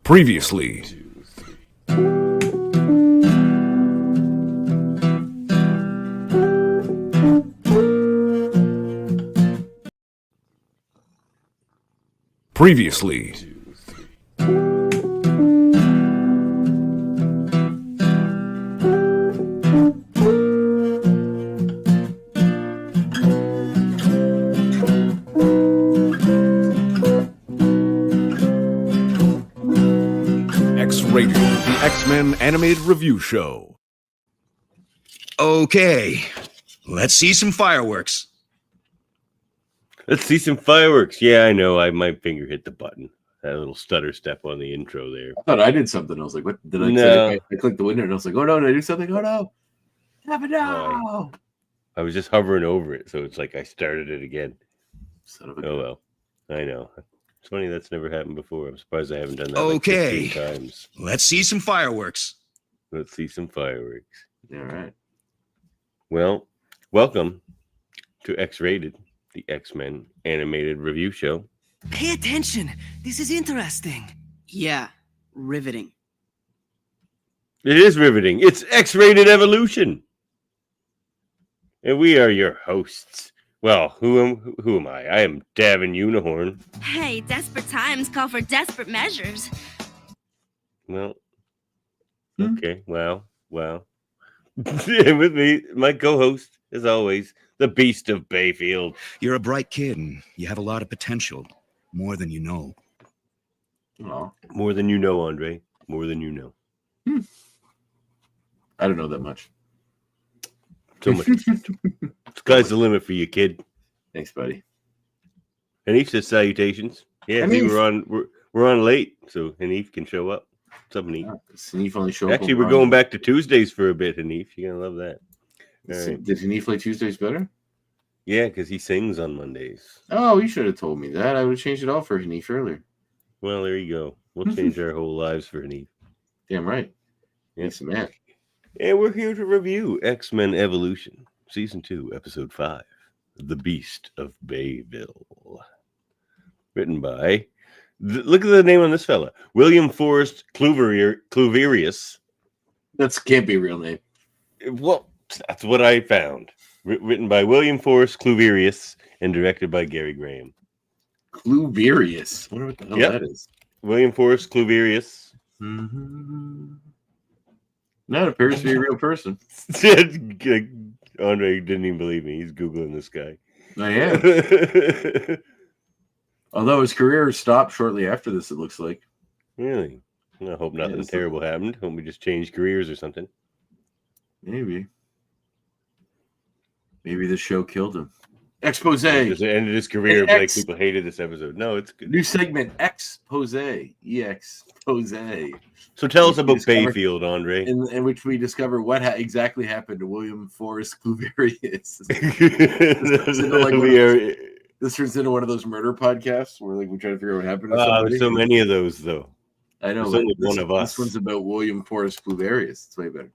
Previously. Previously. X-Rated, the X-Men animated review show. Okay, let's see some fireworks. Let's see some fireworks. Yeah, I know. My finger hit the button. That little stutter step on the intro there. I thought I did something. I was like, what did I No. say? I clicked the window and I was like, oh no, did I do something? Oh no. No. I was just hovering over it, so it's like I started it again. Son of a Oh well. I know. It's funny that's never happened before. I'm surprised I haven't done that Okay. like 15 times. Let's see some fireworks. Let's see some fireworks. All right. Well, welcome to X-Rated, the X-Men animated review show. Pay attention. This is interesting. Yeah, riveting. It is riveting. It's X-Rated Evolution. And we are your hosts. Well, who am I? I am Davin Unihorn. Hey, desperate times call for desperate measures. Well, okay. Well. With me, my co-host, as always, the Beast of Bayfield. You're a bright kid and you have a lot of potential. More than you know. Oh, More than you know, Andre. More than you know. I don't know that much. So much. Sky's the limit for you, kid. Thanks, buddy. Hanif says salutations. Yeah, see, Hanif. we're on late, so Hanif can show up. What's up, Hanif? Hanif only showed up. Actually, we're going back to Tuesdays for a bit, Hanif. You're gonna love that. All right. Did Hanif like Tuesdays better? Yeah, because he sings on Mondays. Oh, you should have told me that. I would have changed it all for Hanif earlier. Well, there you go. We'll change our whole lives for Hanif. Damn right. Yeah. Yes, man. And we're here to review X-Men Evolution, Season 2, Episode 5, The Beast of Bayville. Written by, look at the name on this fella, William Forrest Cluverius. That can't be a real name. Well, that's what I found. Written by William Forrest Cluverius and directed by Gary Graham. Cluverius. I wonder what the hell that is. William Forrest Cluverius. That appears to be a real person. Andre didn't even believe me. He's Googling this guy. I am. Although his career stopped shortly after this, it looks like. Really? I hope nothing Yes. terrible happened. Hope we just changed careers or something. Maybe the show killed him. Expose. Just ended his career. An Like X- people hated this episode. No, it's good. New segment, Expose. Expose. So tell us we about discovered- Bayfield, Andre. In which we discover what exactly happened to William Forrest Cluverius. This turns into one of those murder podcasts where like we try to figure out what happened to somebody. There's so many of those, though. I know. there's only but one of us. This one's about William Forrest Cluverius. It's way better.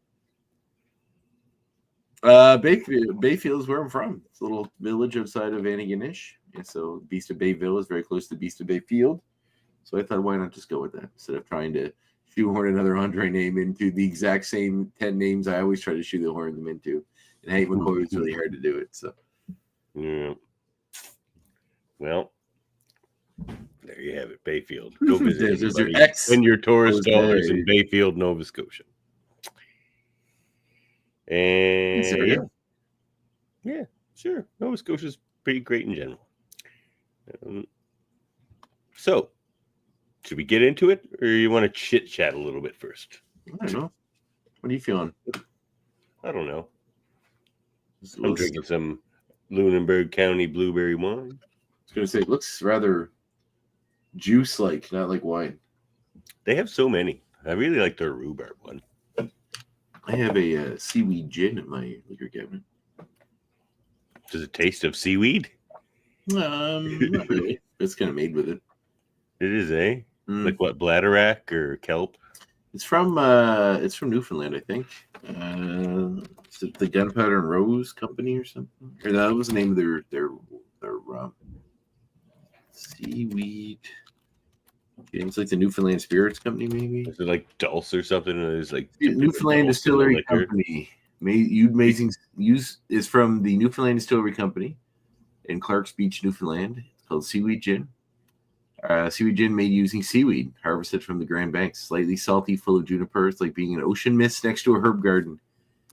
Bayfield is where I'm from. It's a little village outside of Antigonish. And so Beast of Bayville is very close to Beast of Bayfield. So I thought, why not just go with that instead of trying to shoehorn another Andre name into the exact same 10 names I always try to shoehorn them into. And Hank McCoy was really hard to do it. So Yeah. Well, there you have it, Bayfield. Go visit There's your everybody. X. Spend your tourist Jose. dollars in Bayfield, Nova Scotia. And yeah, sure. Nova Scotia's pretty great in general. So, should we get into it, or you want to chit chat a little bit first? I don't know. What are you feeling? I don't know. It's I'm drinking some Lunenburg County blueberry wine. I was going to say, it looks rather juice-like, not like wine. They have so many. I really like their rhubarb one. I have a seaweed gin in my liquor cabinet. Does it taste of seaweed? Not really. It's kind of made with it. It is, eh? Mm. Like what, bladderwrack or kelp? It's from Newfoundland, I think. Is it the Gunpowder and Rose Company or something? Or that was the name of their seaweed It's like the Newfoundland Spirits Company, maybe. Is it like Dulce or something? It's like Newfoundland Dulce in the Distillery liquor? Company. Is from the Newfoundland Distillery Company in Clark's Beach, Newfoundland. It's called Seaweed Gin. Seaweed gin made using seaweed harvested from the Grand Banks, slightly salty, full of juniper. It's like being an ocean mist next to a herb garden.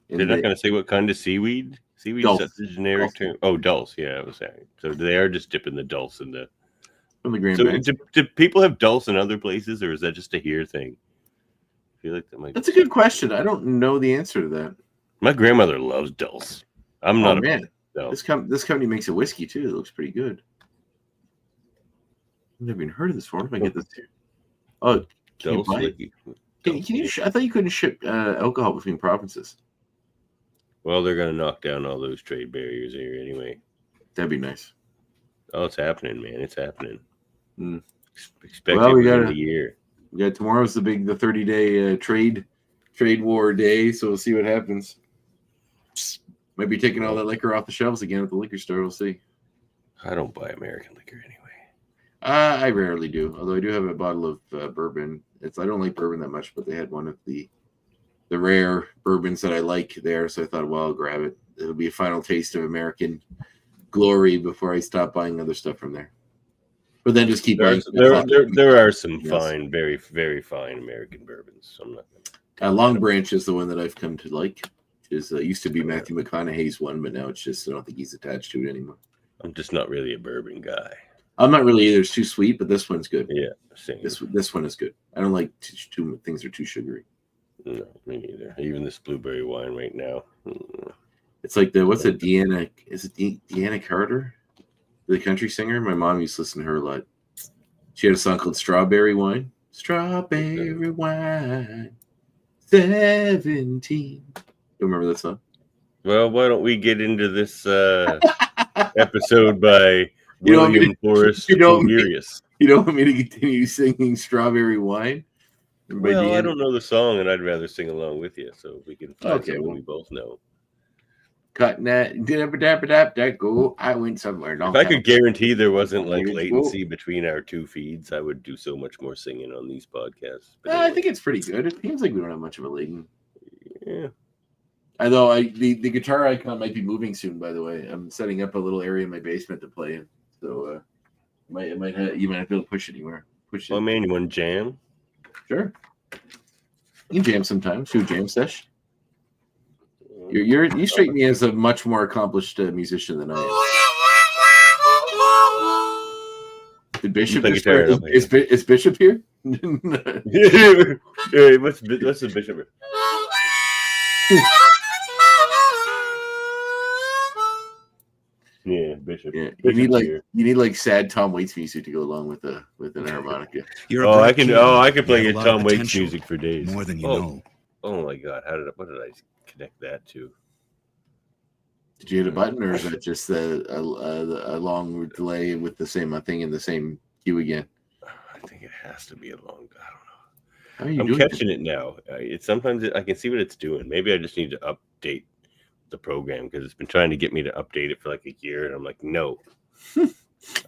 They're not going to say what kind of seaweed. Seaweed is Dulce. a generic term. Oh, dulse. Yeah, I was saying. So they are just dipping the dulse in the. From the Grand So Banks. do people have dulse in other places, or is that just a here thing? I feel like that might. That's a good question. I don't know the answer to that. My grandmother loves dulse. I'm not Oh a man, dulce. this company makes a whiskey too. It looks pretty good. I've never even heard of this one. If I get this here. Oh, can you Dulce buy it? liquor. Can you? I thought you couldn't ship alcohol between provinces. Well, they're going to knock down all those trade barriers here anyway. That'd be nice. Oh, it's happening, man. It's happening. Mm. Expect Well, it we within gotta- the year. Yeah, tomorrow's the 30-day trade war day, so we'll see what happens. Might be taking all that liquor off the shelves again at the liquor store. We'll see. I don't buy American liquor anyway. I rarely do, although I do have a bottle of bourbon. I don't like bourbon that much, but they had one of the rare bourbons that I like there, so I thought, well, I'll grab it. It'll be a final taste of American glory before I stop buying other stuff from there. But then just keep buying. There are some Yes. fine, very, very fine American bourbons. I'm not. Long Branch is the one that I've come to like. It used to be Matthew McConaughey's one, but now it's just I don't think he's attached to it anymore. I'm just not really a bourbon guy. I'm not really either. It's too sweet, but this one's good. Yeah, same. This one is good. I don't like too things are too sugary. No, me neither. Even this blueberry wine right now. It's like what's it, Deanna? Is it Deanna Carter, the country singer? My mom used to listen to her a lot. She had a song called Strawberry Wine. Strawberry Wine, 17. You remember that song? Well, why don't we get into this episode by You don't want me William to- Forrest you don't want me- Furious? You don't want me to continue singing Strawberry Wine? By Well, I Deanna? don't know the song, and I'd rather sing along with you, so we can find Okay, something well. we both know. Cutting that, that go. I went somewhere. If I could guarantee there wasn't like Years ago. latency between our two feeds, I would do so much more singing on these podcasts. But I anyway, think it's pretty good. It seems like we don't have much of a latent. yeah. Although the guitar icon might be moving soon. By the way, I'm setting up a little area in my basement to play in, so you might have to be able to push it anywhere. Push it. Oh man, you want to jam? Sure. You jam sometimes. Do a jam sesh. You strike me as a much more accomplished musician than I am. Did Bishop play just guitar, start- I'll play is Bishop here? Hey, what's the bishop? Yeah, bishop. Yeah, Bishop's you need like sad Tom Waits music to go along with an harmonica. You're a Oh, I bright can. kid. Oh, I can play You a have a lot of Tom Waits potential, music for days. More than you oh, know. Oh my god, what did I connect that to? Did you hit a button, or is that just a long delay with the same thing in the same queue again? I think it has to be a long. I don't know. How are you I'm doing? catching it now. I can see what it's doing. Maybe I just need to update the program because it's been trying to get me to update it for like a year, and I'm like, no.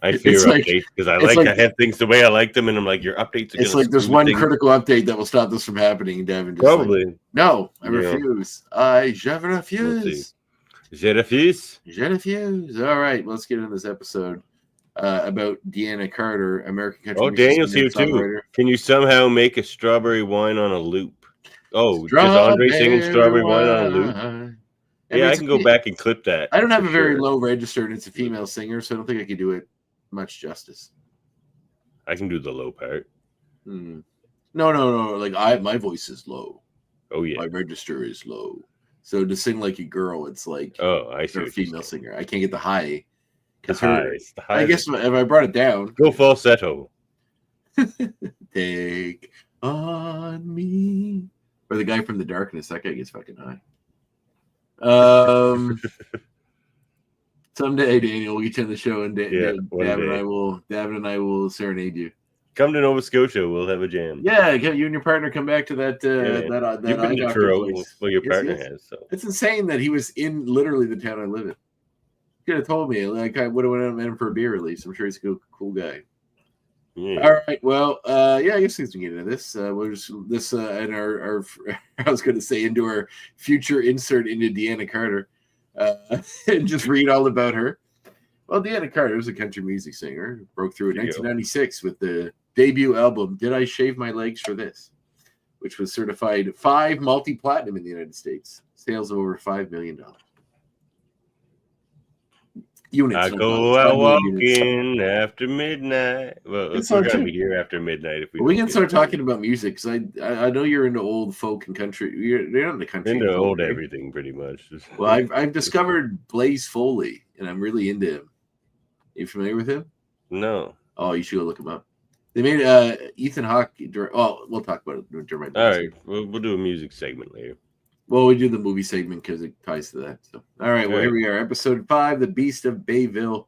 I fear It's like- updates because I it's like- have things the way I like them, and I'm like, your updates are. It's gonna like there's screw one things. critical update that will stop this from happening, and Devin just like, Probably. no, I Yeah. refuse. Je refuse. Je refuse. Je refuse. All right, let's get into this episode about Deanna Carter, American country. Oh, music Daniel's singer here and too. songwriter. Can you somehow make a strawberry wine on a loop? Oh, is Andre singing strawberry wine on a loop? wine. Yeah, I it's can a go fe- back and clip that. I don't have for a very sure. low register, and it's a female singer, so I don't think I could do it much justice. I can do the low part. No. Like my voice is low. Oh yeah. My register is low. So to sing like a girl, it's like Oh, I see. you're a what you're female saying. singer. I can't get the high. The 'Cause her- highs. The highs. I guess if I brought it down, Go falsetto. take on me. Or the guy from The Darkness, that guy gets fucking high. Someday, Daniel, we'll get you on the show, and one Davin day. and I will serenade you. Come to Nova Scotia. We'll have a jam. Yeah, you and your partner come back to that. Yeah. That You've been eye to doctor Truro. place. Well, your Yes, partner yes. has. So It's insane that he was in literally the town I live in. He could have told me. Like I would have went out and met him for a beer at least. I'm sure he's a cool guy. Yeah. All right. Well, yeah, I guess we can get into this. We'll just and our I was going to say into our future insert into Deanna Carter, and just read all about her. Well, Deanna Carter was a country music singer. Broke through in There you go. 1996 with the debut album "Did I Shave My Legs for This," which was certified 5 multi-platinum in the United States. Sales of over $5 million. Units. I no go dollars, out 5 million units. walking after midnight. Well, It's we're not gonna too- be here after midnight if we. We don't can get start started. talking about music because I know you're into old folk and country. You're not into country. Into and folk, old right? everything, pretty much. Well, I've discovered Blaze Foley, and I'm really into him. You familiar with him? No. Oh, you should go look him up. They made Ethan Hawke. Oh, we'll talk about it during my. All right, we'll do a music segment later. Well, we do the movie segment because it ties to that. So, all right. Well, All here right. we are, episode 5, "The Beast of Bayville."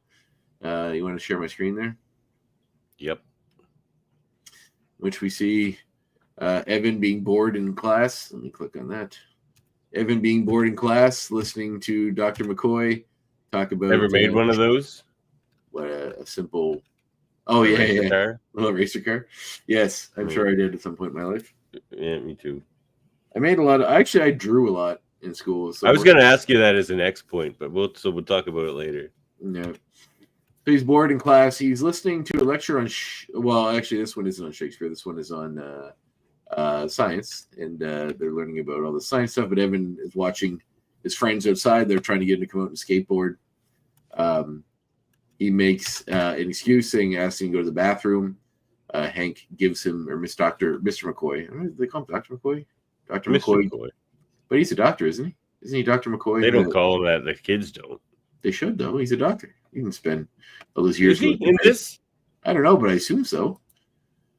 You want to share my screen there? Yep. Which we see Evan being bored in class. Let me click on that. Evan being bored in class, listening to Dr. McCoy talk about. Ever made one of those? What a simple. Oh, A yeah, race yeah. car? Little racer car. Yes, I'm sure I did at some point in my life. Yeah, me too. I made a lot of. Actually, I drew a lot in school. So I was going to ask you that as an X point, but we'll talk about it later. No. So he's bored in class. He's listening to a lecture on. Well, actually, this one isn't on Shakespeare. This one is on science, and they're learning about all the science stuff. But Evan is watching his friends outside. They're trying to get him to come out and skateboard. He makes an excuse, saying, asking to go to the bathroom. Hank gives him, or Mr. McCoy. I don't know, they call him Dr. McCoy. Dr. Mr. McCoy. But he's a doctor, isn't he? Isn't he Dr. McCoy? They don't call him that. The kids don't. They should, though. He's a doctor. He can spend all those years. Is he in this? I don't know, but I assume so.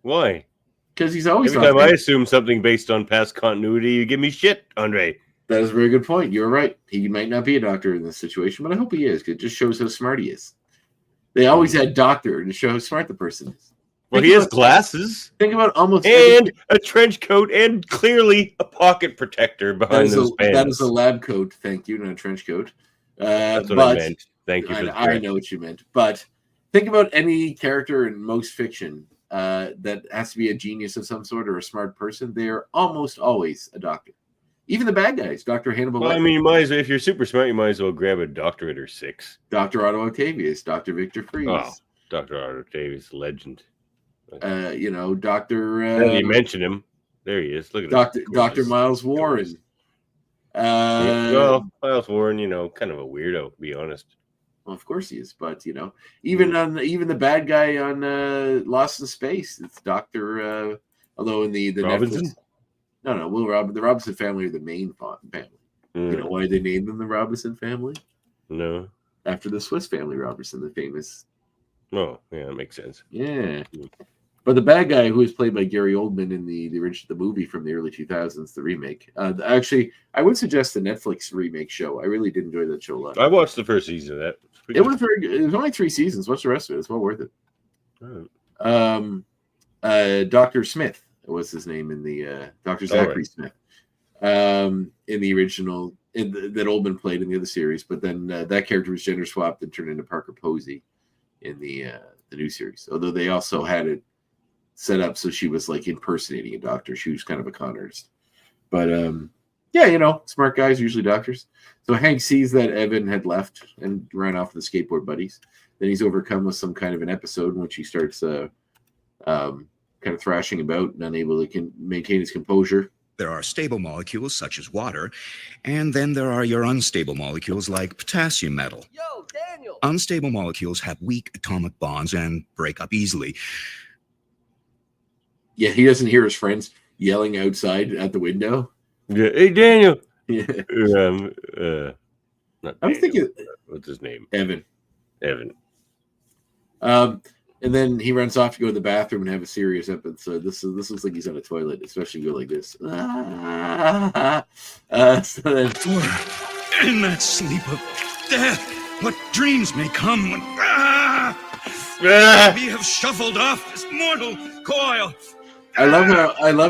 Why? Because he's always Every time I talking. assume something based on past continuity, you give me shit, Andre. That is a very good point. You're right. He might not be a doctor in this situation, but I hope he is, because it just shows how smart he is. They always had doctor to show how smart the person is. Well, Think he has about- glasses Think about almost and a trench coat and clearly a pocket protector that behind is, those pants. that is a lab coat. Thank you, not a trench coat. That's what but I meant. Thank you for the I correct. know what you meant. But think about any character in most fiction that has to be a genius of some sort or a smart person. They're almost always a doctor. Even the bad guys, Dr. Hannibal Well, I Lecter, mean, you might as well, if you're super smart, you might as well grab a doctorate or 6. Dr. Otto Octavius, Dr. Victor Fries, Oh, Dr. Otto Davis, legend. Dr. Now that you mention him, there he is. Look at Dr. him. Dr. Gorgeous. Miles Warren. Well, Miles Warren, kind of a weirdo, to be honest. Well, of course he is, but even the bad guy on Lost in Space, it's Doctor. Although in the Robinson? Netflix, no, the Robinson family are the main family. You know why they named them the Robinson family? No. After the Swiss family Robinson, the famous. Oh, yeah, that makes sense. Yeah, but the bad guy who was played by Gary Oldman in the movie from the early 2000s, the remake. Actually, I would suggest the Netflix remake show. I really did enjoy that show a lot. I watched the first season of that. It was very good. It was only 3 seasons. What's the rest of it? It's well worth it. Dr. Smith was his name in the Dr. Zachary Smith in the original that Oldman played in the other series, but then that character was gender swapped and turned into Parker Posey in the new series. Although they also had it set up so she was like impersonating a doctor. She was kind of a con artist. But smart guys, usually doctors. So Hank sees that Evan had left and ran off with the skateboard buddies. Then he's overcome with some kind of an episode in which he starts kind of thrashing about and unable to maintain his composure. There are stable molecules such as water, and then there are your unstable molecules like potassium metal. Yo, Daniel! Unstable molecules have weak atomic bonds and break up easily. Yeah, he doesn't hear his friends yelling outside at the window. Yeah. Hey, Daniel. Yeah. Not I was Daniel. thinking What's his name? Evan. Evan. And then he runs off to go to the bathroom and have a serious episode. This looks like he's on a toilet, especially go like this. So then, For in that sleep of death, what dreams may come when we have shuffled off this mortal coil. I love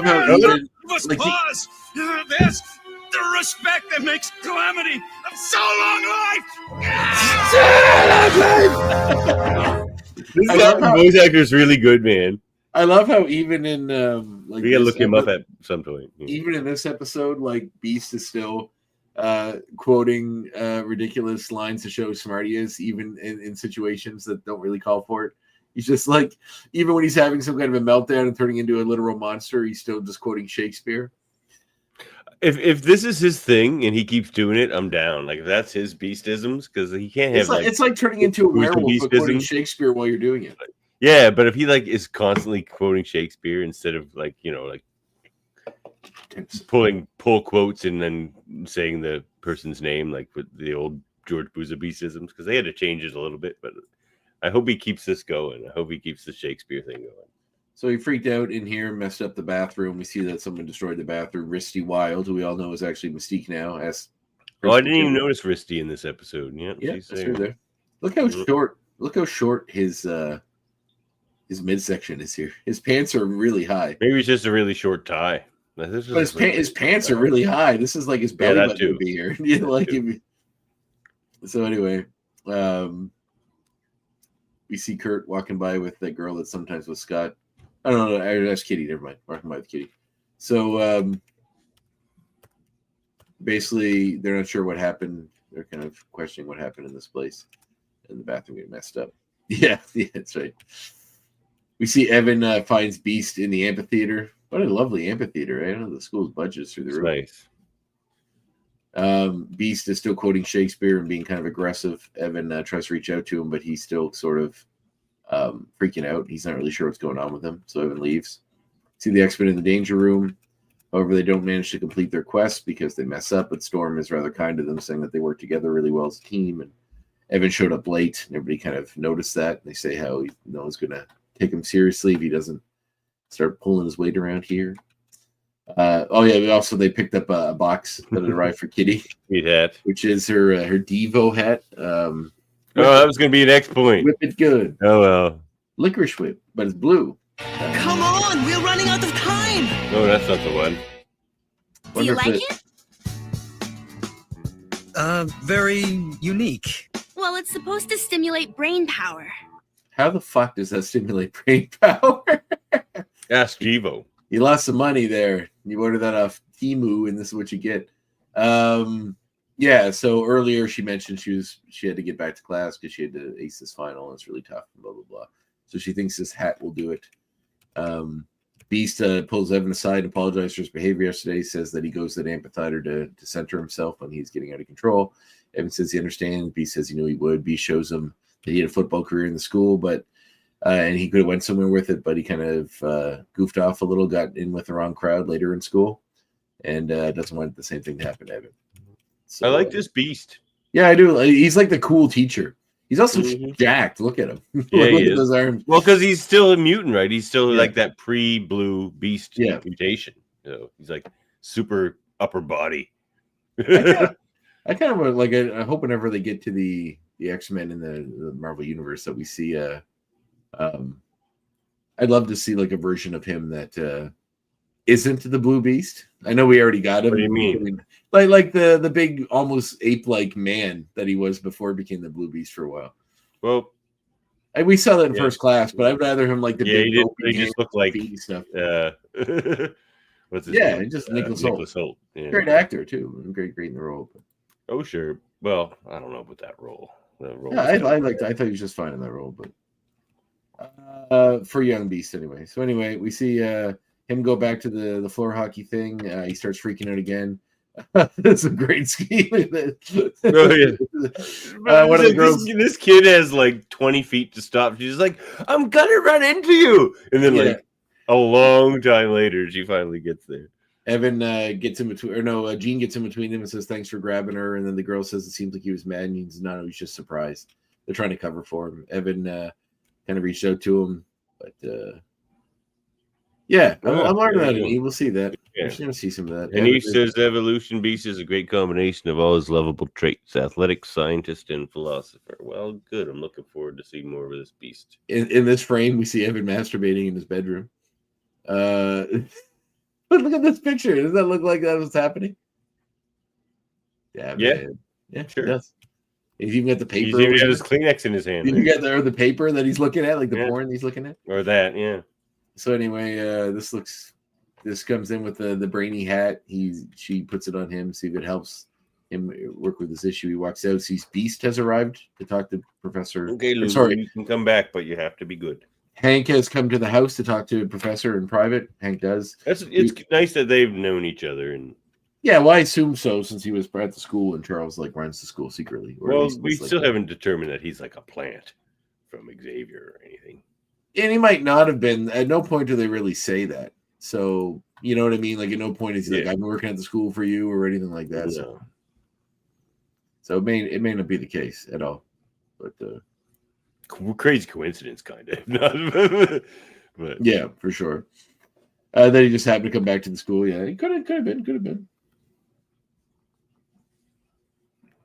how even You must like pause. There's the respect that makes calamity of so long life. voice actor is really good, man. I love how even in We gotta look him up at some point. Even in this episode, like Beast is still quoting ridiculous lines to show how smart he is, even in situations that don't really call for it. He's just like, even when he's having some kind of a meltdown and turning into a literal monster, he's still just quoting Shakespeare. If this is his thing and he keeps doing it, I'm down. Like if that's his beastisms, because he can't have it's like turning into a werewolf but quoting Shakespeare while you're doing it. Yeah, but if he like is constantly quoting Shakespeare instead of like pull quotes and then saying the person's name like with the old George Buza beastisms, because they had to change it a little bit. But I hope he keeps this going. I hope he keeps the Shakespeare thing going. So he freaked out in here, messed up the bathroom. We see that someone destroyed the bathroom. Risty Wild, who we all know is actually Mystique now. I didn't even notice Risty in this episode. Yeah, she's there. Look how short. Look how short his midsection is here. His pants are really high. Maybe it's just a really short tie. But his pants are really high. This is like his belly button would be here. So anyway, we see Kurt walking by with that girl that sometimes was Scott. I don't know. That's Kitty. Never mind. Walking by with Kitty. So basically, they're not sure what happened. They're kind of questioning what happened in this place, and the bathroom getting messed up. Yeah, that's right. We see Evan finds Beast in the amphitheater. What a lovely amphitheater. I know the school's budget's through the roof. Nice. Beast is still quoting Shakespeare and being kind of aggressive. Evan tries to reach out to him, but he's still sort of freaking out. He's not really sure what's going on with him, so Evan leaves. See the X-Men in the danger room. However, they don't manage to complete their quest because they mess up, but Storm is rather kind to them, saying that they work together really well as a team. And Evan showed up late, and everybody kind of noticed that. They say how no one's going to take him seriously if he doesn't start pulling his weight around here. They picked up a box that had arrived for Kitty. Sweet hat. Which is her Devo hat. That was going to be an X point. Whip it good. Oh, well. Licorice whip, but it's blue. Come on, we're running out of time. No, that's not the one. Do you like it? Very unique. Well, it's supposed to stimulate brain power. How the fuck does that stimulate brain power? Ask Devo. You lost some money there. You ordered that off Temu, and this is what you get. So earlier she mentioned she had to get back to class because she had to ace this final, and it's really tough, and blah, blah, blah. So she thinks this hat will do it. Beast pulls Evan aside and apologizes for his behavior yesterday. He says that he goes to the amphitheater to center himself when he's getting out of control. Evan says he understands. Beast says he knew he would. Beast shows him that he had a football career in the school, but and he could have went somewhere with it, but he kind of goofed off a little, got in with the wrong crowd later in school, and doesn't want the same thing to happen to Evan. So, I like this Beast. Yeah, I do. He's like the cool teacher. He's also jacked. Look at him. Yeah, Look at those arms. Well, because he's still a mutant, right? He's still like that pre-blue Beast mutation. So he's like super upper body. I kind of like. I hope whenever they get to the X-Men in the Marvel universe that we see. I'd love to see like a version of him that isn't the Blue Beast. I know we already got him. What do you mean? Like the big, almost ape-like man that he was before he became the Blue Beast for a while. Well, we saw that in First Class, but I'd rather him like the big. They just look like stuff. What's his name? Just Nicholas Hoult. Yeah. Great actor too. Great in the role. But... Oh sure. Well, I don't know about that role. I thought he was just fine in that role, but for Young Beast anyway. So anyway, we see him go back to the floor hockey thing. He starts freaking out again. That's a great scheme. One of the girls. This kid has like 20 feet to stop. She's like, "I'm gonna run into you," and then like a long time later, she finally gets there. Evan gets in between, Jean gets in between them and says, "Thanks for grabbing her." And then the girl says it seems like he was mad, and he's not. He's just surprised. They're trying to cover for him. Evan kind of reached out to him, but I'm learning that. And we'll see that. Yeah. We're going to see some of that. And he says Evolution Beast is a great combination of all his lovable traits: athletic, scientist, and philosopher. Well, good. I'm looking forward to seeing more of this Beast. In this frame, we see Evan masturbating in his bedroom. But look at this picture. Does that look like that was happening? Yeah, sure. It does. He's even got the paper. He's even got his Kleenex in his hand. You got the paper that he's looking at, like the Yeah. porn he's looking at. Or that, yeah. So anyway, this comes in with the brainy hat. She puts it on him, see if it helps him work with this issue. He walks out, sees Beast has arrived to talk to Professor. Okay, Lulu, sorry, you can come back, but you have to be good. Hank has come to the house to talk to Professor in private. Hank does. It's nice that they've known each other, and yeah, well, I assume so since he was at the school and Charles like runs the school secretly. Or well, we still haven't determined that he's like a plant from Xavier or anything. And he might not have been. At no point do they really say that. So you know what I mean? Like at no point is he like, I've been working at the school for you or anything like that. No. So it may not be the case at all. But Crazy coincidence, kind of. But yeah, for sure. Then he just happened to come back to the school. Yeah, he could have been.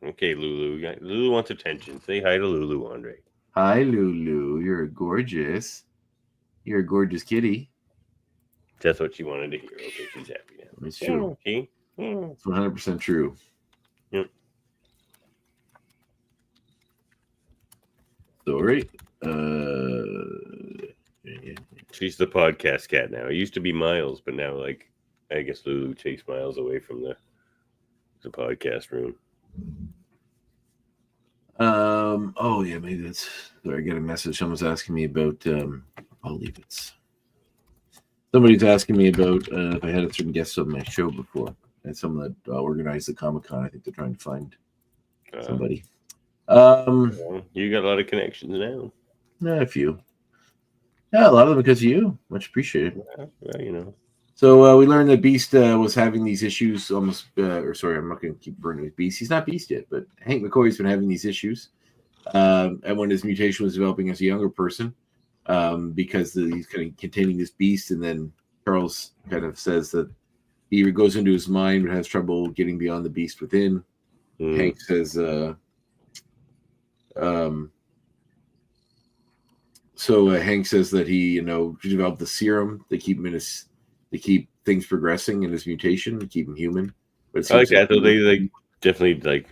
Okay, Lulu. Lulu wants attention. Say hi to Lulu, Andre. Hi, Lulu. You're gorgeous. You're a gorgeous kitty. That's what she wanted to hear. Okay, she's happy now. It's true. Okay. It's 100% true. Yep. Sorry. She's the podcast cat now. It used to be Miles, but now, like, I guess Lulu takes Miles away from the podcast room. Oh yeah, maybe that's. I get a message. Someone's asking me about. I'll leave it. Somebody's asking me about if I had a certain guest on my show before, and someone that organized the Comic-Con. I think they're trying to find somebody. Well, you got a lot of connections now. A few. Yeah, a lot of them because of you. Much appreciated. Well, you know. So we learned that Beast was having these issues almost, or sorry, I'm not going to keep burning with Beast. He's not Beast yet, but Hank McCoy's been having these issues. And when his mutation was developing as a younger person, because he's kind of containing this Beast, and then Charles kind of says that he goes into his mind but has trouble getting beyond the Beast within. Hank says, Hank says that he, developed the serum to keep him to keep things progressing in his mutation, to keep him human. But I like that though. They definitely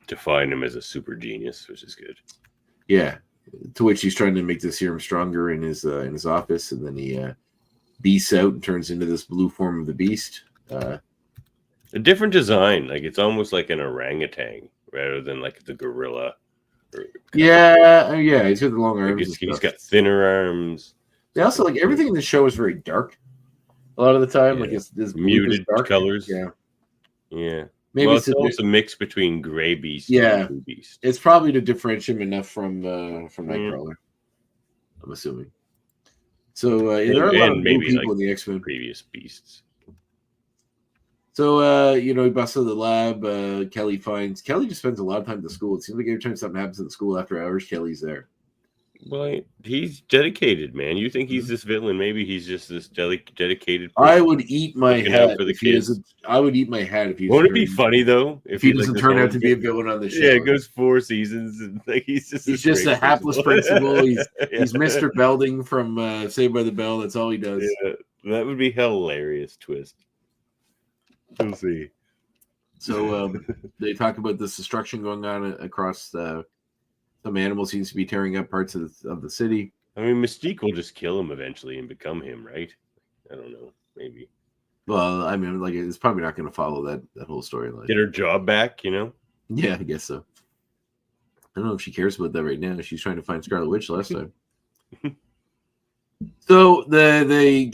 define him as a super genius, which is good. Yeah. To which he's trying to make the serum stronger in his office, and then he beasts out and turns into this blue form of the Beast. A different design, like it's almost like an orangutan rather than like the gorilla. Yeah, he's got the long arms. He's got thinner arms. They also everything in the show is very dark. A lot of the time, like it's muted dark colors. Yeah. Maybe it's almost a mix between Gray Beast and Blue Beast. It's probably to differentiate him enough from Nightcrawler. I'm assuming. So there are a lot of new people in the X-Men. Previous Beasts. So he busts out the lab. Kelly just spends a lot of time at the school. It seems like every time something happens at the school after hours, Kelly's there. Well, he's dedicated, man. You think he's this villain? Maybe he's just this dedicated person. I would eat my hat for the kids. I would eat my hat if he. Won't it be funny though if he doesn't turn out to be a villain on the show? Yeah, it goes 4 seasons, and he's just a hapless principal. He's Mr. Belding from Saved by the Bell. That's all he does. Yeah, that would be hilarious twist. We'll see. So they talk about this destruction going on across some animal seems to be tearing up parts of the city. I mean, Mystique will just kill him eventually and become him, right? I don't know. Maybe. Well, I mean, it's probably not going to follow that whole storyline. Get her job back, Yeah, I guess so. I don't know if she cares about that right now. She's trying to find Scarlet Witch last time. So they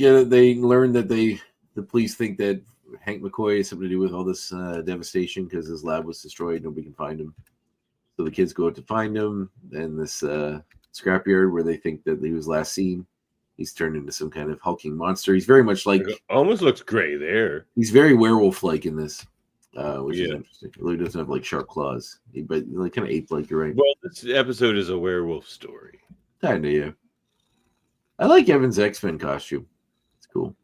learn that the police think that Hank McCoy has something to do with all this devastation because his lab was destroyed. Nobody can find him. So the kids go out to find him. And this scrapyard where they think that he was last seen, he's turned into some kind of hulking monster. He's very much like... It almost looks gray there. He's very werewolf-like in this, which is interesting. Although he doesn't have sharp claws. But kind of ape-like, you're right. Well, this episode is a werewolf story. Kind of, yeah. I like Evan's X-Men costume. It's cool.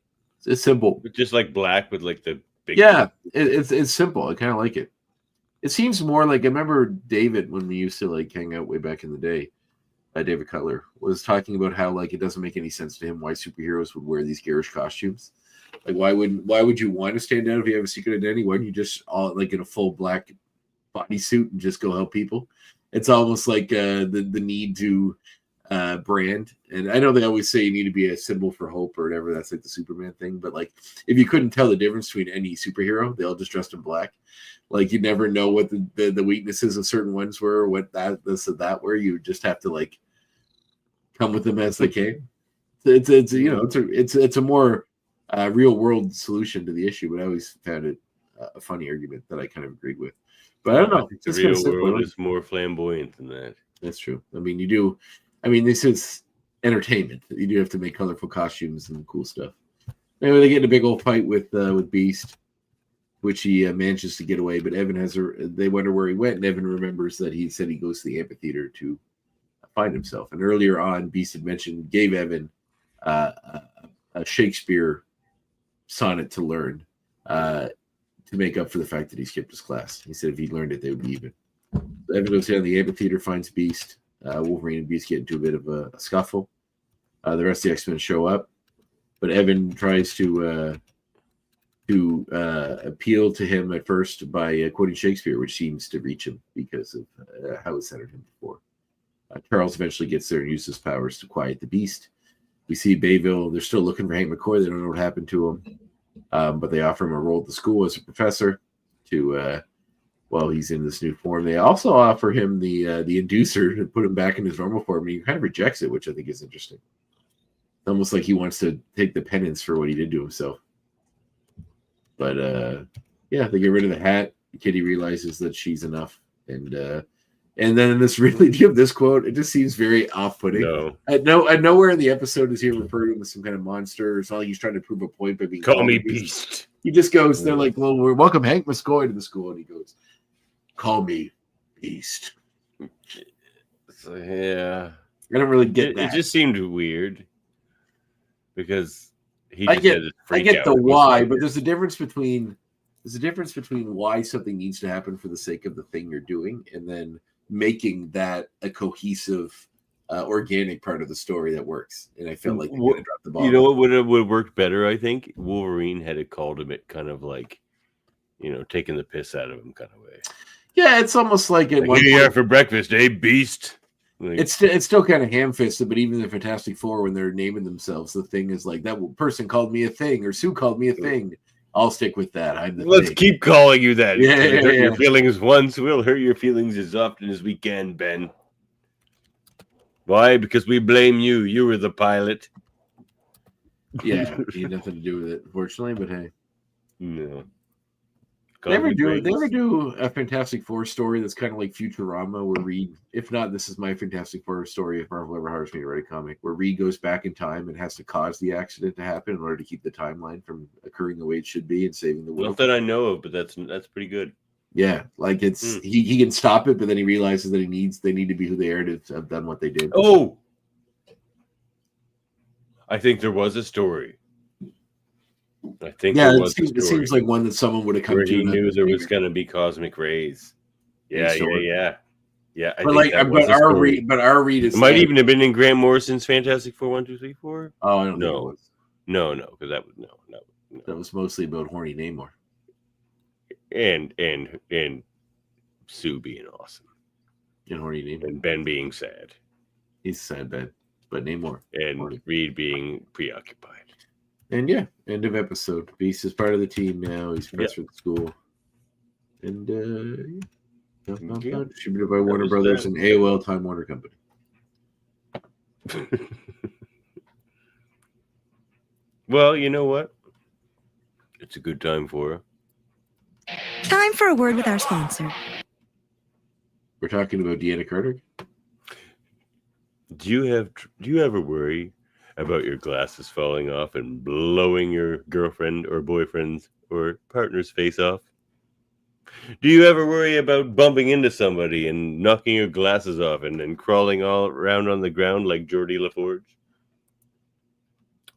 It's simple. Just black with the big... Yeah, it's simple. I kind of like it. It seems more like I remember David when we used to hang out way back in the day. David Cutler was talking about how it doesn't make any sense to him why superheroes would wear these garish costumes. Why would you want to stand out if you have a secret identity? Why don't you just all in a full black bodysuit and just go help people. It's almost like the need to brand. And I know they always say you need to be a symbol for hope or whatever. That's like the Superman thing. But like, if you couldn't tell the difference between any superhero, they all just dressed in black. Like, you never know what the weaknesses of certain ones were, or what this or that were. You just have to like come with them as they came. It's a more real world solution to the issue. But I always found it a funny argument that I kind of agreed with. But I don't know. The real world is more flamboyant than that. That's true. I mean, you do. I mean, this is entertainment. You do have to make colorful costumes and cool stuff. Anyway, they get in a big old fight with Beast, which he manages to get away. But Evan they wonder where he went, and Evan remembers that he said he goes to the amphitheater to find himself. And earlier on, Beast had gave Evan a Shakespeare sonnet to learn to make up for the fact that he skipped his class. He said if he learned it, they would be even. Evan goes down to the amphitheater, finds Beast. Wolverine and Beast get into a bit of a scuffle. The rest of the X-Men show up, but Evan tries to appeal to him at first by quoting Shakespeare, which seems to reach him because of how it centered him before. Charles eventually gets there and uses powers to quiet the Beast. We see Bayville. They're still looking for Hank McCoy. They don't know what happened to him, but they offer him a role at the school as a professor to while he's in this new form. They also offer him the inducer to put him back in his normal form, and he kind of rejects it, which I think is interesting. It's almost like he wants to take the penance for what he did to himself. But yeah, they get rid of the hat. Kitty realizes that she's enough, and then this really, do you have this quote? It just seems very off-putting. No. At nowhere in the episode is he referred to as some kind of monster. It's not like he's trying to prove a point by being Call me Beast. He just goes, they're like, well, we're welcome Hank McCoy to the school, and he goes, call me Beast. So, yeah. I don't really get that. It just seemed weird because I get the why, but there's a difference between why something needs to happen for the sake of the thing you're doing, and then making that a cohesive, organic part of the story that works. And I felt like they could have dropped the ball. You know what would have worked better? I think Wolverine had called him it kind of like, taking the piss out of him kind of way. Yeah, it's almost like it. What are you for breakfast, eh, Beast? Like, it's still kind of ham-fisted, but even the Fantastic Four, when they're naming themselves, the thing is like, that person called me a thing, or Sue called me a thing. I'll stick with that. Let's keep calling you that. Yeah, hurt your feelings once. We'll hurt your feelings as often as we can, Ben. Why? Because we blame you. You were the pilot. Yeah, he had nothing to do with it, unfortunately. But hey, no. They ever do a Fantastic Four story that's kind of like Futurama, where Reed, if not, this is my Fantastic Four story, if Marvel ever hires me to write a comic, where Reed goes back in time and has to cause the accident to happen in order to keep the timeline from occurring the way it should be and saving the world. Not that I know of, but that's pretty good. Yeah, like it's he can stop it, but then he realizes that they need to be who they are to have done what they did. Oh, I think there was a story. I think it seems like one that someone would have come where to. He knew there was going to be cosmic rays. Yeah. But our read is. It might even have been in Grant Morrison's Fantastic Four 1, 2, 3, 4. Oh, I don't know. It was. No, because that was no. That was mostly about horny Namor. And Sue being awesome. And horny Namor. And Ben being sad. He's sad Ben, but Namor. And horny. Reed being preoccupied. And yeah, end of episode. Beast is part of the team now. He's professor at the school. And distributed by Warner Brothers and AOL Time Warner Company. Well, you know what? It's a good time for her. Time for a word with our sponsor. We're talking about Deanna Carter. Do you ever worry about your glasses falling off and blowing your girlfriend or boyfriend's or partner's face off? Do you ever worry about bumping into somebody and knocking your glasses off and then crawling all around on the ground like Geordie LaForge?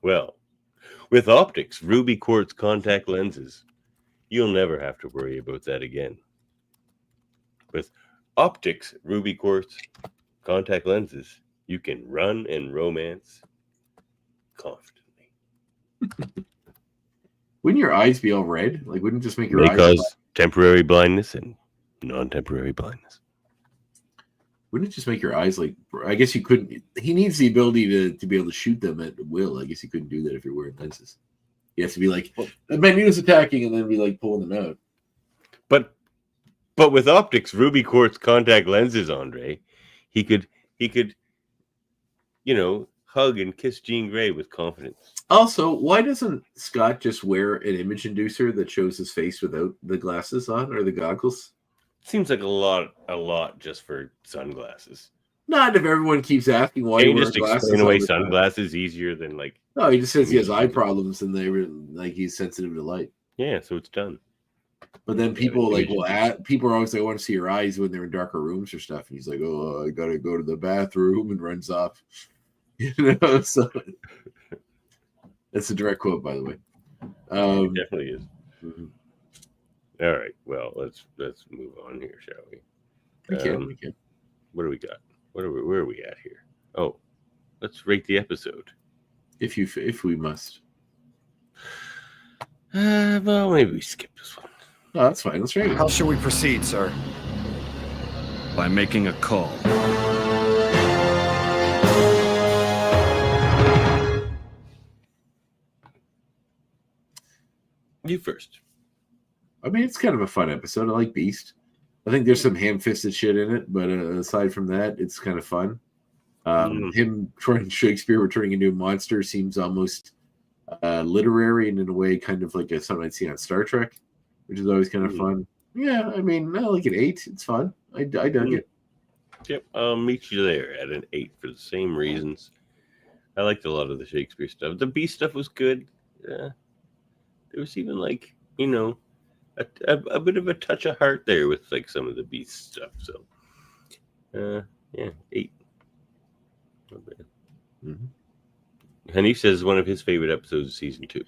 Well, with Optics Ruby Quartz contact lenses, you'll never have to worry about that again. With Optics Ruby Quartz contact lenses, you can run and romance confidently. Wouldn't your eyes be all red? Like, wouldn't it just make your May eyes cause temporary blindness and non-temporary blindness. Wouldn't it just make your eyes like? I guess you couldn't. He needs the ability to be able to shoot them at will. I guess you couldn't do that if you're wearing lenses. You have to be like, the Magneto's attacking, and then be like pulling them out. But with optics, ruby quartz contact lenses, Andre, he could, hug and kiss Jean Grey with confidence. Also, why doesn't Scott just wear an image inducer that shows his face without the glasses on or the goggles? Seems like a lot just for sunglasses. Not if everyone keeps asking why Can you you wear just glasses. explain away all the time. sunglasses easier than like? No, he just says he has eye problems and he's sensitive to light. Yeah, so it's done. But then people people are always like, I want to see your eyes when they're in darker rooms or stuff. And he's like, oh, I gotta go to the bathroom, and runs off. So that's a direct quote, by the way. It definitely is. Mhm. All right. Well, let's move on here, shall we? We can. What do we got? Where are we at here? Oh, let's rate the episode. If we must. Well, maybe we skip this one. No, that's fine. Let's rate it. How shall we proceed, sir? By making a call. You first. I mean, it's kind of a fun episode. I like Beast. I think there's some ham-fisted shit in it, but aside from that, it's kind of fun. Him turning Shakespeare returning into a monster seems almost literary and in a way kind of like something I'd see on Star Trek, which is always kind of fun. Yeah, I mean, I like an 8. It's fun. I dug it. Yep, I'll meet you there at an 8 for the same reasons. I liked a lot of the Shakespeare stuff. The Beast stuff was good. There was even like, a bit of a touch of heart there with like some of the Beast stuff. So, yeah, 8. Hanif says one of his favorite episodes of season 2.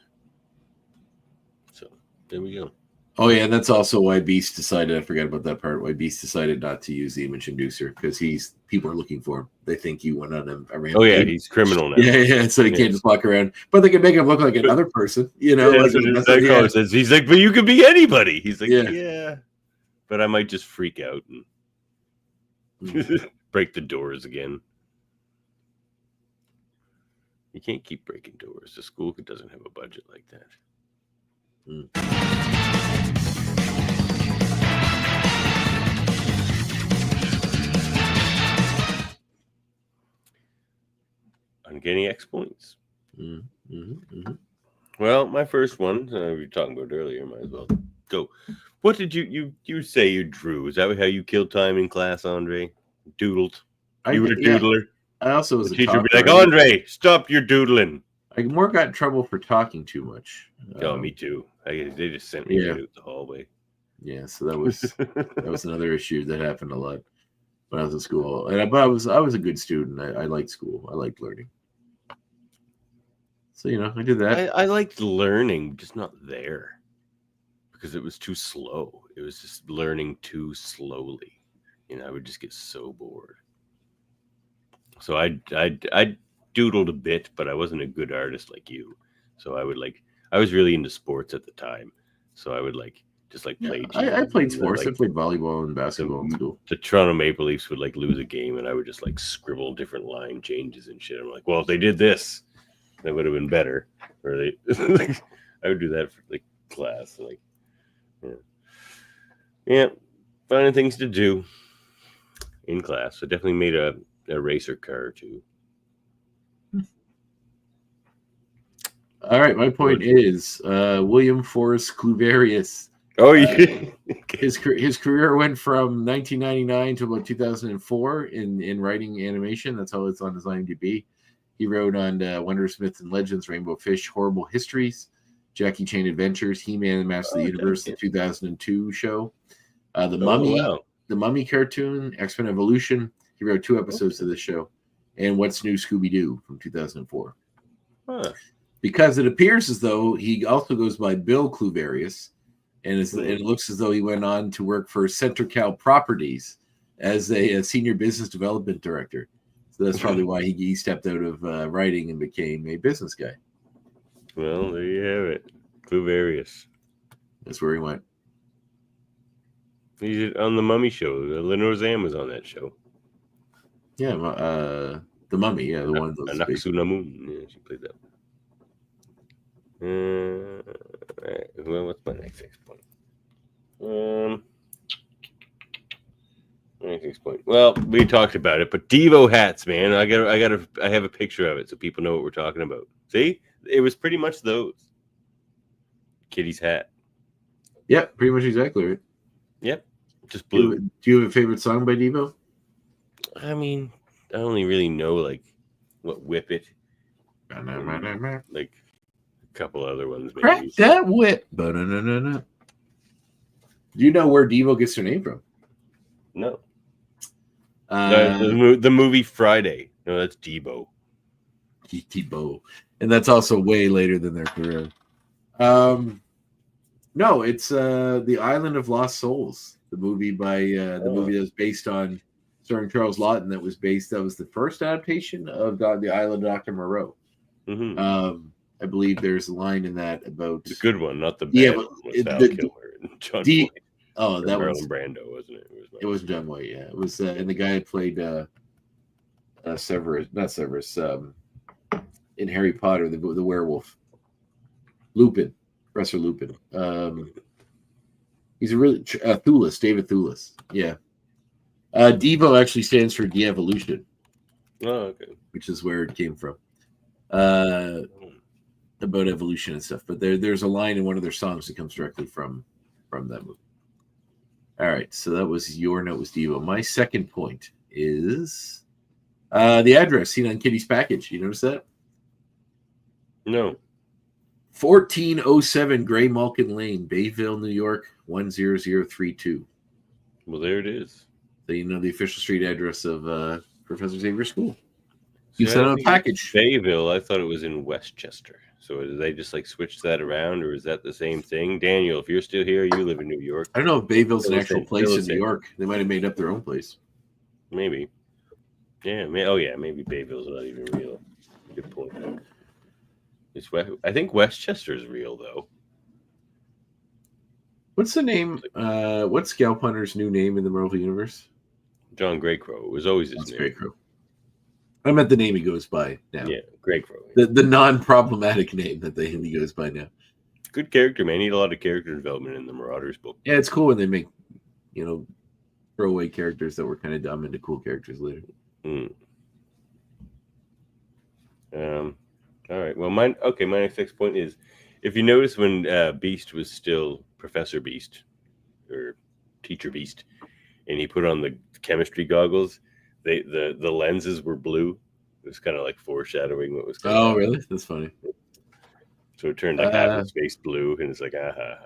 So there we go. Oh yeah, and that's also why Beast decided. I forgot about that part. Why Beast decided not to use the image inducer, because people are looking for him. They think he went on a rampage. Oh yeah, he's criminal now. Yeah. So he can't just walk around, but they can make him look like another person. That's what he says. He's like, but you could be anybody. He's like, yeah, but I might just freak out and break the doors again. You can't keep breaking doors. The school doesn't have a budget like that. Uncanny X points. Well, my first one, we were talking about earlier, might as well go. What did you say you drew? Is that how you killed time in class, Andre? Doodled. You were a doodler. I also was the teacher would be like, Andre, stop your doodling. I more got in trouble for talking too much. Me too. They just sent me out the hallway. Yeah, so that was another issue that happened a lot when I was in school. But I was a good student. I liked school. I liked learning. So I did that. I liked learning, just not there, because it was too slow. It was just learning too slowly. I would just get so bored. So I doodled a bit, but I wasn't a good artist like you. So I was really into sports at the time. So I would play. I played sports. I played volleyball and basketball in school. The Toronto Maple Leafs would lose a game, and I would just scribble different line changes and shit. I'm like, well, if they did this, that would have been better. Or they, I would do that for class. Finding things to do in class. I definitely made a racer car or two. All right, my point is William Forrest Cluverius. Oh yeah, his career went from 1999 to about 2004 in writing animation. That's how it's on his IMDb. He wrote on Wonder Myths and Legends, Rainbow Fish, Horrible Histories, Jackie Chan Adventures, He-Man and Master of the Universe, the 2002 show, The Mummy, the Mummy cartoon, X-Men Evolution. He wrote 2 episodes of this show, and What's New Scooby-Doo from 2004. Huh. Because it appears as though he also goes by Bill Cluverius, and it looks as though he went on to work for CenterCal Properties as a senior business development director. So that's probably why he stepped out of writing and became a business guy. Well, there you have it. Cluverius. That's where he went. He's on the Mummy show. Lenore Zam was on that show. Yeah, the Mummy. Yeah, the one that's based. Anaxunamun. Yeah, she played that. Right. Well, what's my next point? Next point. Well, we talked about it, but Devo hats, man. I have a picture of it so people know what we're talking about. See, it was pretty much those. Kitty's hat. Yep, pretty much exactly right. Yep, just blue. Do you have a favorite song by Devo? I mean, I only really know like what Whip It, like a couple other ones. Maybe. Crack that whip. Do you know where Devo gets her name from? No. The movie Friday. No, that's Debo. Debo, and that's also way later than their career. No, it's The Island of Lost Souls, the movie the movie that was based on, starring Charles Laughton. That was the first adaptation of the Island of Dr. Moreau. Mm-hmm. I believe there's a line in that about the good one, not the bad one. With Val Kilmer and John Boyd. Oh, that was Brando, wasn't it? It was John White. Yeah, it was, and the guy who played Severus, not Severus, in Harry Potter, the werewolf, Lupin, Professor Lupin. He's a really Thewlis, David Thewlis. Yeah, Devo actually stands for de-evolution. Oh, okay. Which is where it came from. About evolution and stuff. But there's a line in one of their songs that comes directly from that movie. All right, so that was your note was Devo. My second point is the address seen on Kitty's package. You notice that? No. 1407 Gray Malkin Lane, Bayville, New York, 10032. Well, there it is. So you know the official street address of Professor Xavier's school. You sent out a package. Bayville, I thought it was in Westchester. So did they just like switch that around, or is that the same thing? Daniel, if you're still here, you live in New York. I don't know if Bayville's an actual place in New York. They might have made up their own place. Maybe. Yeah. Maybe Bayville's not even real. Good point. I think Westchester is real though. What's the name? What's Scalp Hunter's new name in the Marvel Universe? John Greycrow. It was always his name. Greycrow. I meant the name he goes by now. Yeah, Greycrow. The non-problematic name that he goes by now. Good character, man. He had a lot of character development in the Marauders book. Yeah, it's cool when they make, throwaway characters that were kind of dumb into cool characters later. All right. Well, my next point is, if you notice when Beast was still Professor Beast or Teacher Beast, and he put on the chemistry goggles, the lenses were blue. It was kind of like foreshadowing what was going on. Oh, really? That's funny. So it turned like half his face blue, and it's like I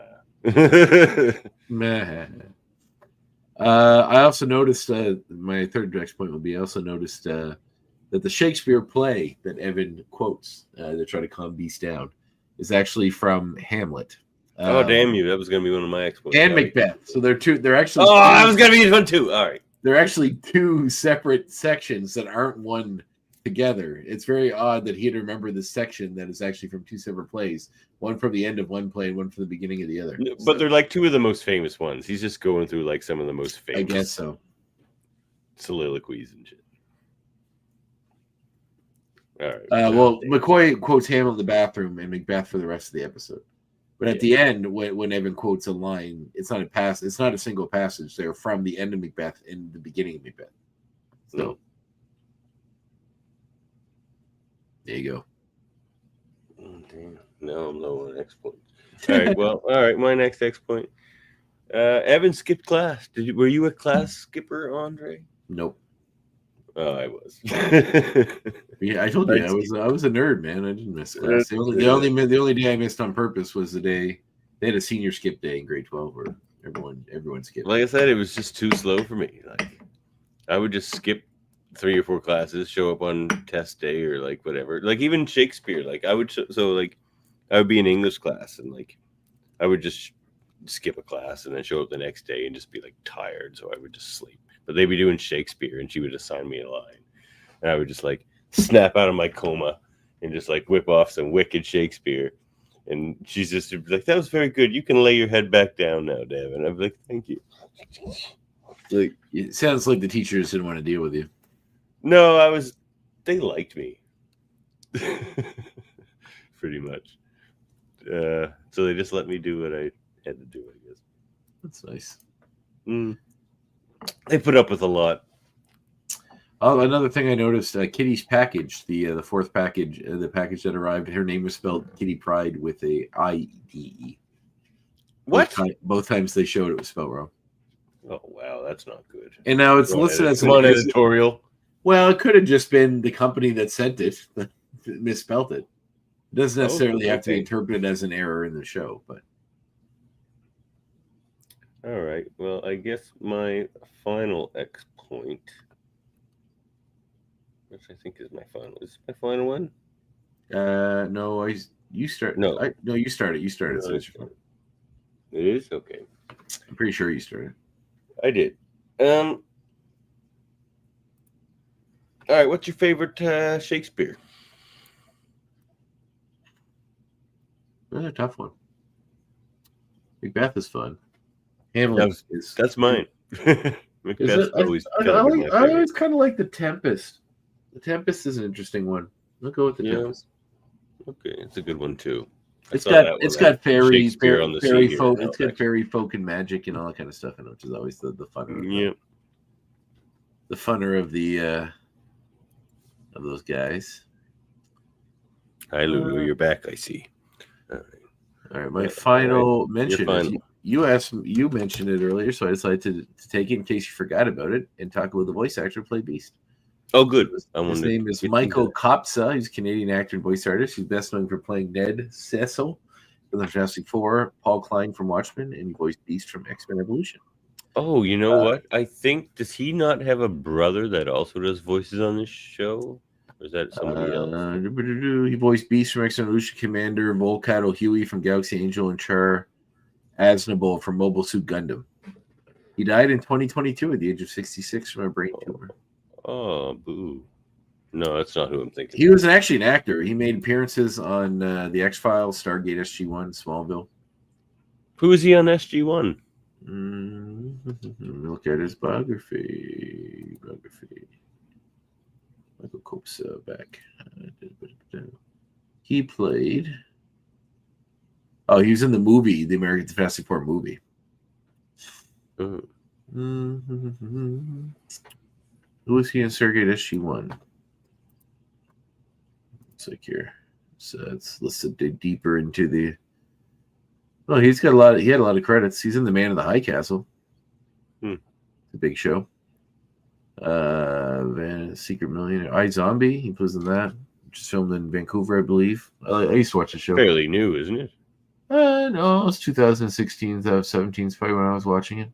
also noticed my third next point will be I also noticed that the Shakespeare play that Evan quotes to try to calm Beast down is actually from Hamlet. Oh, damn you! That was going to be one of my explanations. And Macbeth. So they're actually. Oh, I was going to be one too. All right. They're actually two separate sections that aren't one together. It's very odd that he had to remember this section that is actually from two separate plays, one from the end of one play and one from the beginning of the other. But they're like two of the most famous ones. He's just going through like some of the most famous. I guess so. Soliloquies and shit. All right. Well, McCoy quotes Hamlet in the bathroom and Macbeth for the rest of the episode. But at the end, when Evan quotes a line, it's not a single passage. They're from the end of Macbeth and the beginning of Macbeth. So there you go. Oh, damn. No, I'm low on X point. All right. Well, all right. My next X point. Evan skipped class. Were you a class skipper, Andre? Nope. Oh, I was. Yeah, I told you I was a nerd, man. I didn't miss class. The only day I missed on purpose was the day they had a senior skip day in grade 12 where everyone skipped. Like I said, it was just too slow for me. Like I would just skip 3 or 4 classes, show up on test day or like whatever. Like even Shakespeare, like I would I would be in English class and like I would just skip a class and then show up the next day and just be like tired, so I would just sleep. But they'd be doing Shakespeare and she would assign me a line. And I would just like snap out of my coma and just like whip off some wicked Shakespeare. And she's just like, that was very good. You can lay your head back down now, Devin. I'm like, thank you. Like, it sounds like the teachers didn't want to deal with you. No, they liked me. Pretty much. So they just let me do what I had to do, I guess. That's nice. They put up with a lot. Oh, another thing I noticed, Kitty's package, the fourth package, the package that arrived, her name was spelled Kitty Pride with a I-D-E. What? Both times they showed it was spelled wrong. Oh, wow, that's not good. And now it's listed as an editorial. Well, it could have just been the company that sent it that misspelled it. It doesn't necessarily have to be interpreted as an error in the show, but. All right. Well, I guess my final X point, which I think is my final. Is my final one? No, you start. No, no, you started. You started. No, So it's your fault. It is okay. I'm pretty sure you started. I did. All right. What's your favorite Shakespeare? That's a tough one. Macbeth is fun. Hamlet is. That's mine. Macbeth's always. I always kind of like the Tempest. The Tempest is an interesting one. I'll go with the Tempest. Okay, it's a good one too. It's got fairy folk. It's got fairy folk and magic and all that kind of stuff in it, which is always the funner. Yeah. The funner of those guys. Hi, Lulu. You're back. I see. All right. My final mention. You mentioned it earlier, so I decided to take it in case you forgot about it and talk about the voice actor who played Beast. Oh, good. His name is Michael Kopsa. He's a Canadian actor and voice artist. He's best known for playing Ned Cecil from the Fantastic Four, Paul Klein from Watchmen, and he voiced Beast from X-Men Evolution. Oh, you know what? I think, does he not have a brother that also does voices on this show? Or is that somebody else? He voiced Beast from X-Men Evolution, Commander Volcato Huey from Galaxy Angel, and Char Aznavour from Mobile Suit Gundam. He died in 2022 at the age of 66 from a brain tumor. Oh, boo. No, that's not who I'm thinking. He was actually an actor. He made appearances on The X-Files, Stargate SG-1, Smallville. Who is he on SG-1? Look at his biography. Michael Kopsa back. He played... Oh, he was in the movie, the American Fantastic Four movie. Who was he in Stargate SG-1? It's like here. So let's dig deeper into the. Oh, he had a lot of credits. He's in The Man in the High Castle. The big show. Secret Millionaire. iZombie. He was in that. Just filmed in Vancouver, I believe. I used to watch the show. Fairly new, isn't it? No, it was 2016, 2017 is probably when I was watching it.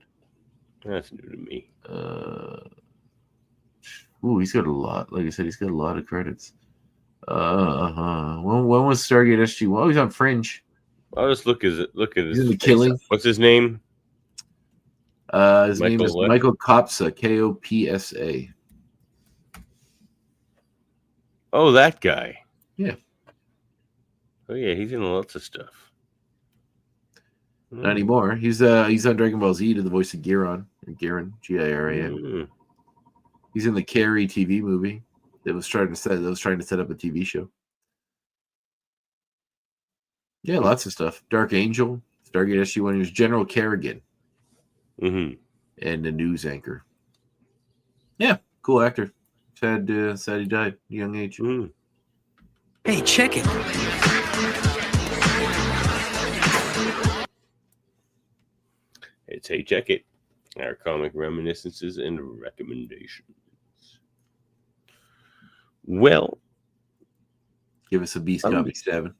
That's new to me. He's got a lot. Like I said, he's got a lot of credits. When was Stargate SG? Well, he's on Fringe. I'll just look at his. He's in The Killing. What's his name? His name is Michael Kopsa, Kopsa. Oh, that guy. Yeah. Oh yeah, he's in lots of stuff. Not anymore. He's on Dragon Ball Z to the voice of Giran, Giran. He's in the Carrie TV movie that was trying to set up a TV show. Yeah, lots of stuff. Dark Angel, Stargate SG-1. He was General Kerrigan, and the news anchor. Yeah, cool actor. Sad he died at a young age. Hey, check it. It's Hey Check It, our comic reminiscences and recommendations. Well, give us a Beast comic, Steven.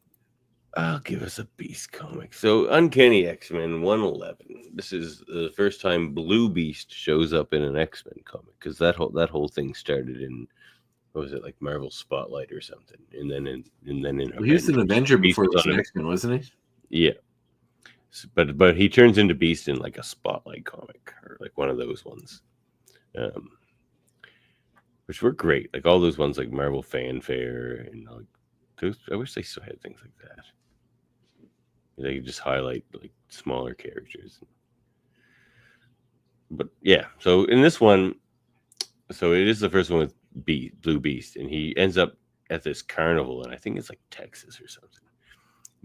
I'll give us a Beast comic. So, Uncanny X-Men 111. This is the first time Blue Beast shows up in an X-Men comic, because that whole thing started in, what was it, like Marvel Spotlight or something, and then in he was an Avenger before he was an X-Men, wasn't he? Yeah. But he turns into Beast in like a Spotlight comic, or like one of those ones, which were great. Like all those ones, like Marvel Fanfare, and like those. I wish they still had things like that. They could just highlight like smaller characters. But yeah, so in this one, so it is the first one with Blue Beast, and he ends up at this carnival, and I think it's like Texas or something.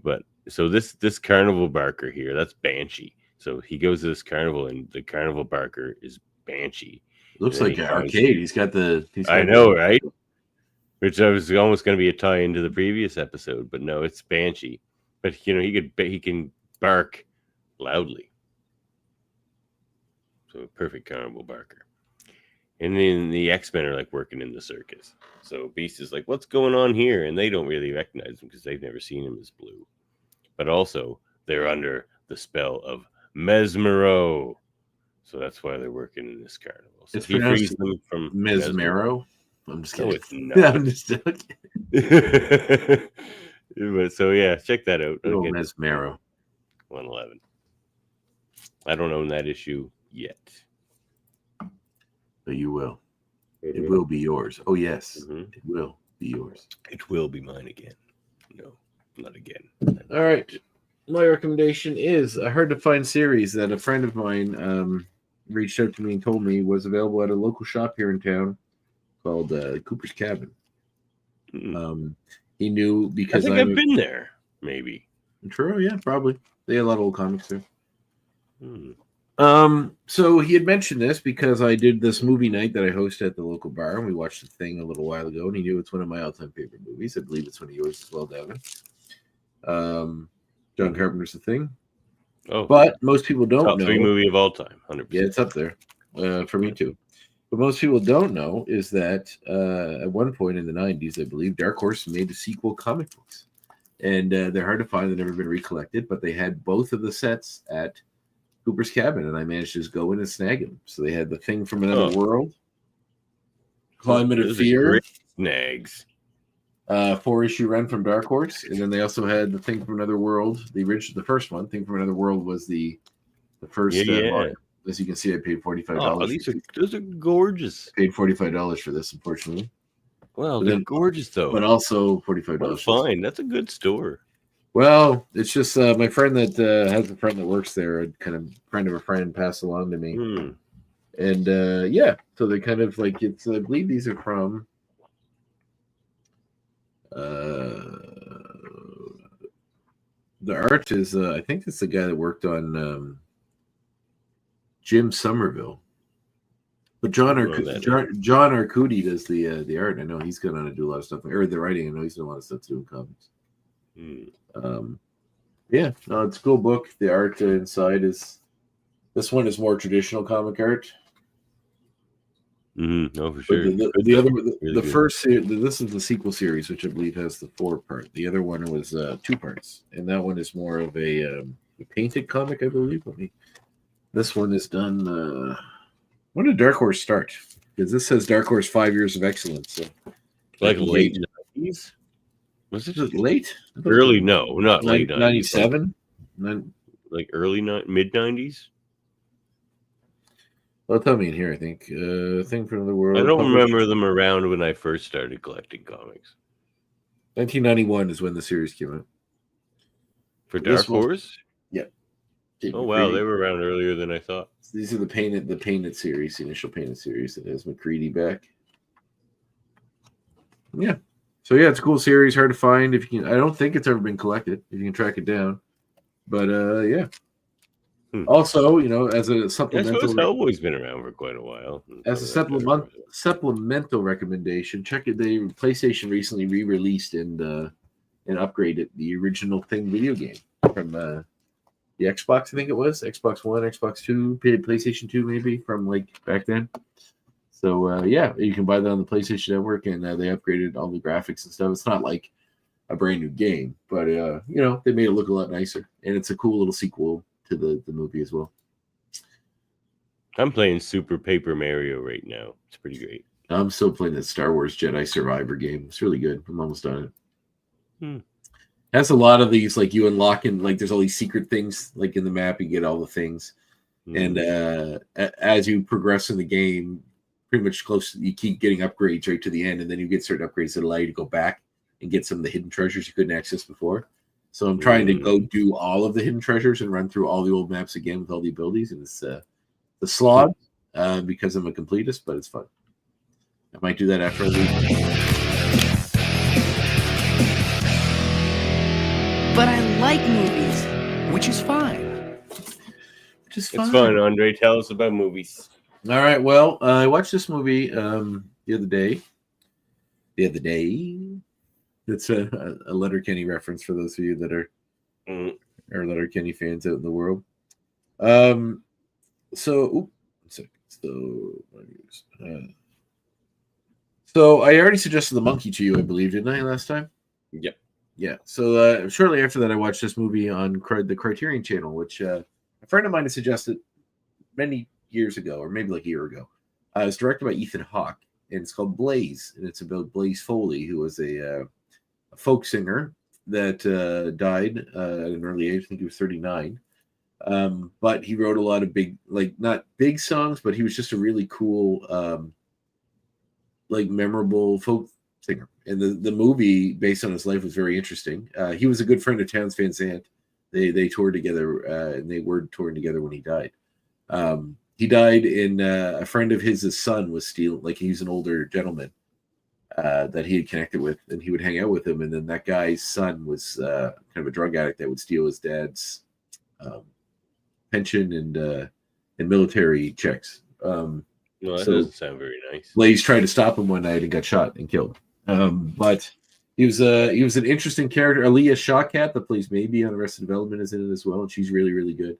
But so this carnival barker here, that's Banshee. So he goes to this carnival, and the carnival barker is Banshee. Looks like an arcade. He's got the. I know, right? Which I was almost going to be a tie into the previous episode, but no, it's Banshee. But you know, he can bark loudly. So a perfect carnival barker. And then the X-Men are like working in the circus. So Beast is like, what's going on here? And they don't really recognize him because they've never seen him as Blue. But also, they're under the spell of Mesmero. So that's why they're working in this carnival. So he frees them from Mesmero. I'm just kidding. No, it's not. I'm just joking. But so yeah, check that out. Little Mesmero. 111. I don't own that issue yet. But you will. It will be yours. Oh yes, It will be yours. It will be mine again. No, not again. All right. My recommendation is a hard-to-find series that a friend of mine reached out to me and told me was available at a local shop here in town called Cooper's Cabin. He knew because I think I've been there, maybe. True, yeah, probably. They had a lot of old comics there. Hmm. So he had mentioned this because I did this movie night that I hosted at the local bar, and we watched The Thing a little while ago, and he knew it's one of my all-time favorite movies. I believe it's one of yours as well, Davin. John Carpenter's The Thing. Oh, but most people don't top know. 3 movie of all time, 100%. Yeah, it's up there for me too. But most people don't know is that at one point in the 90s, I believe, Dark Horse made the sequel comic books. And they're hard to find. They've never been recollected, but they had both of the sets at Cooper's Cabin, and I managed to just go in and snag them. So they had The Thing from Another World, Climate of Fear, snags, 4-issue run from Dark Horse, and then they also had The Thing from Another World, the first one. Thing from Another World was the first. Volume. As you can see, I paid $45. Oh, those are gorgeous. I paid $45 for this, unfortunately. Well, they're gorgeous though. But also $45. Fine, that's a good store. Well, it's just my friend that has a friend that works there, a kind of friend of a friend, passed along to me. And yeah, so they kind of like it's. I believe these are from. The art is. I think it's the guy that worked on Jim Somerville. But John Arcudi does the art. I know he's going to do a lot of stuff, or the writing. I know he's done a lot of stuff too in comics. Yeah, no, it's a cool book. The art inside is this one is more traditional comic art. No, for sure. The first this is the sequel series, which I believe has the 4-part. The other one was 2 parts, and that one is more of a painted comic, I believe. This one is done. When did Dark Horse start? Because this says Dark Horse 5 Years of Excellence. So like late 90s? Was it late? Early? No, not late 97. Like early mid 90s. Well, tell me in here. I think Thing from the World. I don't remember them around when I first started collecting comics. 1991 is when the series came out. For Dark Horse? Yeah. Oh wow, they were around earlier than I thought. These are the painted series, the initial painted series that has McCready back. Yeah. So yeah, it's a cool series, hard to find if you can. I don't think it's ever been collected if you can track it down. But yeah. Also, as a supplemental, I suppose Hellboy's been around for quite a while. As a supplemental recommendation, check it. The PlayStation recently re-released and upgraded the original Thing video game from the Xbox. I think it was Xbox One, Xbox 2, PlayStation 2, maybe from like back then. So yeah, you can buy that on the PlayStation Network, and they upgraded all the graphics and stuff. It's not like a brand new game, but they made it look a lot nicer, and it's a cool little sequel to the movie as well. I'm playing Super Paper Mario right now. It's pretty great. I'm still playing the Star Wars Jedi Survivor game. It's really good. I'm almost done it. Has a lot of these, like you unlock and like there's all these secret things like in the map. You get all the things, and as you progress in the game, pretty much close, you keep getting upgrades right to the end, and then you get certain upgrades that allow you to go back and get some of the hidden treasures you couldn't access before. So I'm trying to go do all of the hidden treasures and run through all the old maps again with all the abilities, and it's the slog because I'm a completist, but it's fun. I might do that after a week. But I like movies. Which is fine. It's fun, Andre. Tell us about movies. All right. Well, I watched this movie the other day. It's a Letterkenny reference for those of you that are Letterkenny fans out in the world. One second. So I already suggested The Monkey to you, I believe, didn't I, last time? Yep. Yeah. So shortly after that, I watched this movie on the Criterion Channel, which a friend of mine had suggested many years ago, or maybe like a year ago. It was directed by Ethan Hawke, and it's called Blaze, and it's about Blaze Foley, who was a folk singer that died at an early age. I think he was 39. But he wrote a lot of big, like not big songs, but he was just a really cool, like memorable folk singer. And the movie based on his life was very interesting. He was a good friend of Townes Van Zandt. They toured together, and they were touring together when he died. He died in a friend of his son was stealing, like he's an older gentleman that he had connected with, and he would hang out with him. And then that guy's son was kind of a drug addict that would steal his dad's pension and military checks. No, that so doesn't sound very nice. Blaze tried to stop him one night and got shot and killed. But he was an interesting character. Aaliyah Shawkat, that plays Maybe on Arrested Development, is in it as well, and she's really, really good.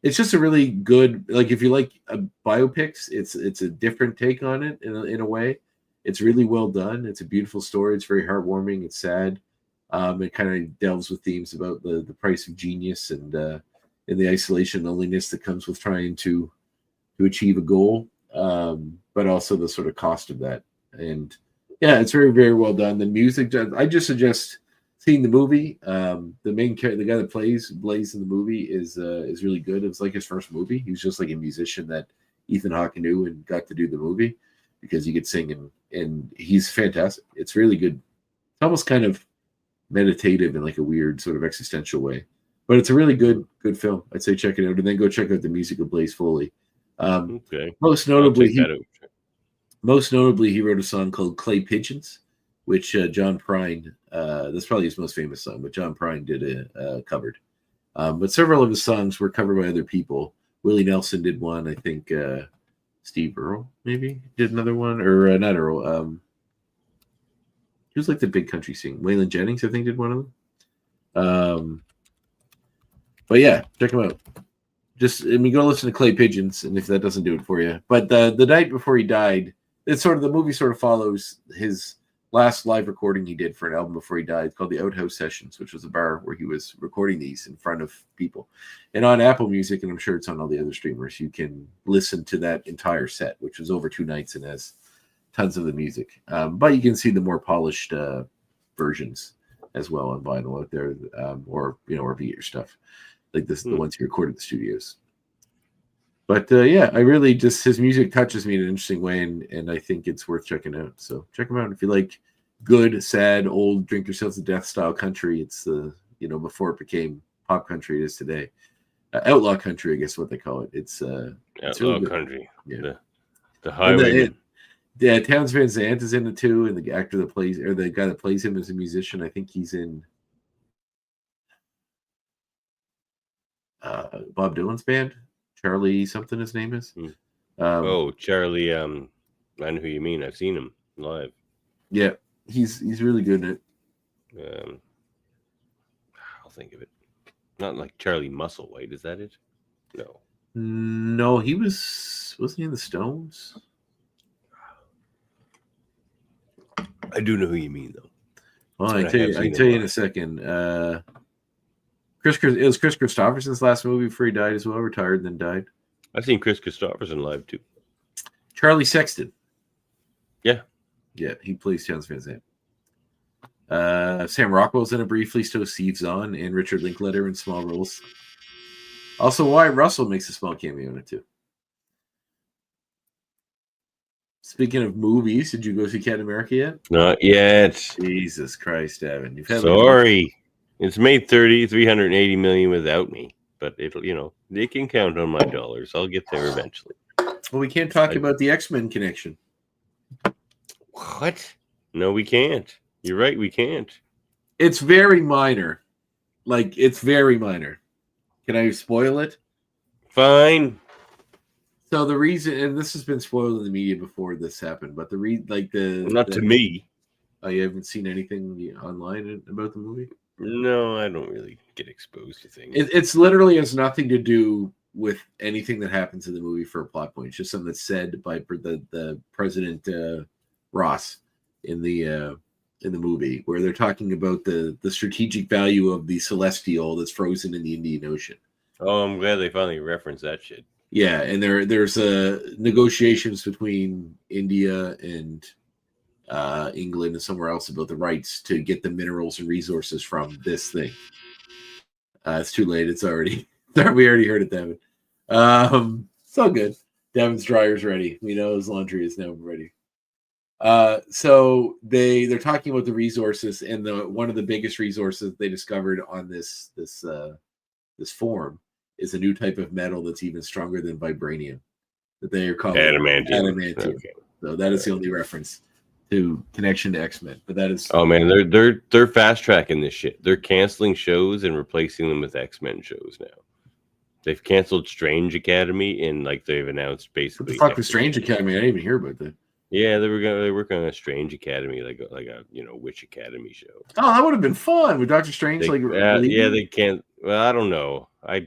It's just a really good, like if you like biopics, it's a different take on it in a way. It's really well done. It's a beautiful story. It's very heartwarming. It's sad. It kind of delves with themes about the price of genius and the isolation and loneliness that comes with trying to achieve a goal, but also the sort of cost of that. And yeah, it's very, very well done. The music, I just suggest seeing the movie. The main character, the guy that plays Blaze in the movie, is really good. It was like his first movie. He was just like a musician that Ethan Hawke knew and got to do the movie because he could sing, and he's fantastic. It's really good. It's almost kind of meditative in like a weird sort of existential way, but it's a really good film. I'd say check it out, and then go check out the music of Blaze Foley. Okay. Most notably, he wrote a song called "Clay Pigeons," which John Prine, that's probably his most famous song, but John Prine did covered. But several of his songs were covered by other people. Willie Nelson did one, I think. Steve Earle maybe did another one, or not Earle. He was like the big country singer. Waylon Jennings, I think, did one of them. But yeah, check him out. Go listen to Clay Pigeons, and if that doesn't do it for you. But the night before he died, the movie sort of follows his last live recording he did for an album before he died. It's called the Outhouse Sessions, which was a bar where he was recording these in front of people. And on Apple Music, and I'm sure it's on all the other streamers, you can listen to that entire set, which was over 2 nights and has tons of the music. But you can see the more polished versions as well on vinyl out there, or VR stuff like this, the ones he recorded at the studios. But yeah, I really his music touches me in an interesting way, and I think it's worth checking out. So check him out if you like good, sad, old, drink yourself to death style country. It's before it became pop country it is today. Outlaw country, I guess what they call it. It's outlaw really country. Yeah, the highway. Yeah, Townes Van Zandt is in it too, and the actor that plays, or the guy that plays him as a musician, I think he's in Bob Dylan's band. Charlie something his name is. Charlie. I know who you mean. I've seen him live. Yeah, he's really good at it. I'll think of it. Not like Charlie Musselwhite, is that it? No, he wasn't he in the Stones? I do know who you mean though. Well, I tell you in a second. It was Chris Christopherson's last movie before he died as well, retired and then died. I've seen Chris Christopherson live too. Charlie Sexton. Yeah, he plays Townes Van Zandt. Sam Rockwell's in it briefly, so Steve Zahn and Richard Linklater in small roles. Also, Wyatt Russell makes a small cameo in it too. Speaking of movies, did you go see Captain America yet? Not yet. Jesus Christ, Evan. You've had Sorry. It's made 380 million without me. But it'll, they can count on my dollars. I'll get there eventually. Well, we can't talk about the X-Men connection. What? No, we can't. You're right, we can't. It's very minor. Like, it's very minor. Can I spoil it? Fine. So the reason, and this has been spoiled in the media before this happened, but Not to me. Oh, you haven't seen anything online about the movie? No, I don't really get exposed to things. It's literally has nothing to do with anything that happens in the movie for a plot point. It's just something that's said by the President Ross in the movie, where they're talking about the strategic value of the Celestial that's frozen in the Indian Ocean. Oh, I'm glad they finally referenced that shit. Yeah, and there's negotiations between India and England and somewhere else about the rights to get the minerals and resources from this thing. It's too late. It's already we already heard it, Devin. It's all good. Devin's dryer's ready. We know his laundry is now ready. So they're talking about the resources, and one of the biggest resources they discovered on this form is a new type of metal that's even stronger than vibranium, that they are calling adamantium. Okay. So that is the only reference to connection to X-Men. But that is they're fast tracking this shit. They're canceling shows and replacing them with X-Men shows now. They've canceled Strange Academy and they've announced basically. What the fuck was Strange Academy? I didn't even hear about that. Yeah, they were working on a Strange Academy, like a Witch Academy show. Oh, that would have been fun with Doctor Strange. They can't. Well, I don't know. I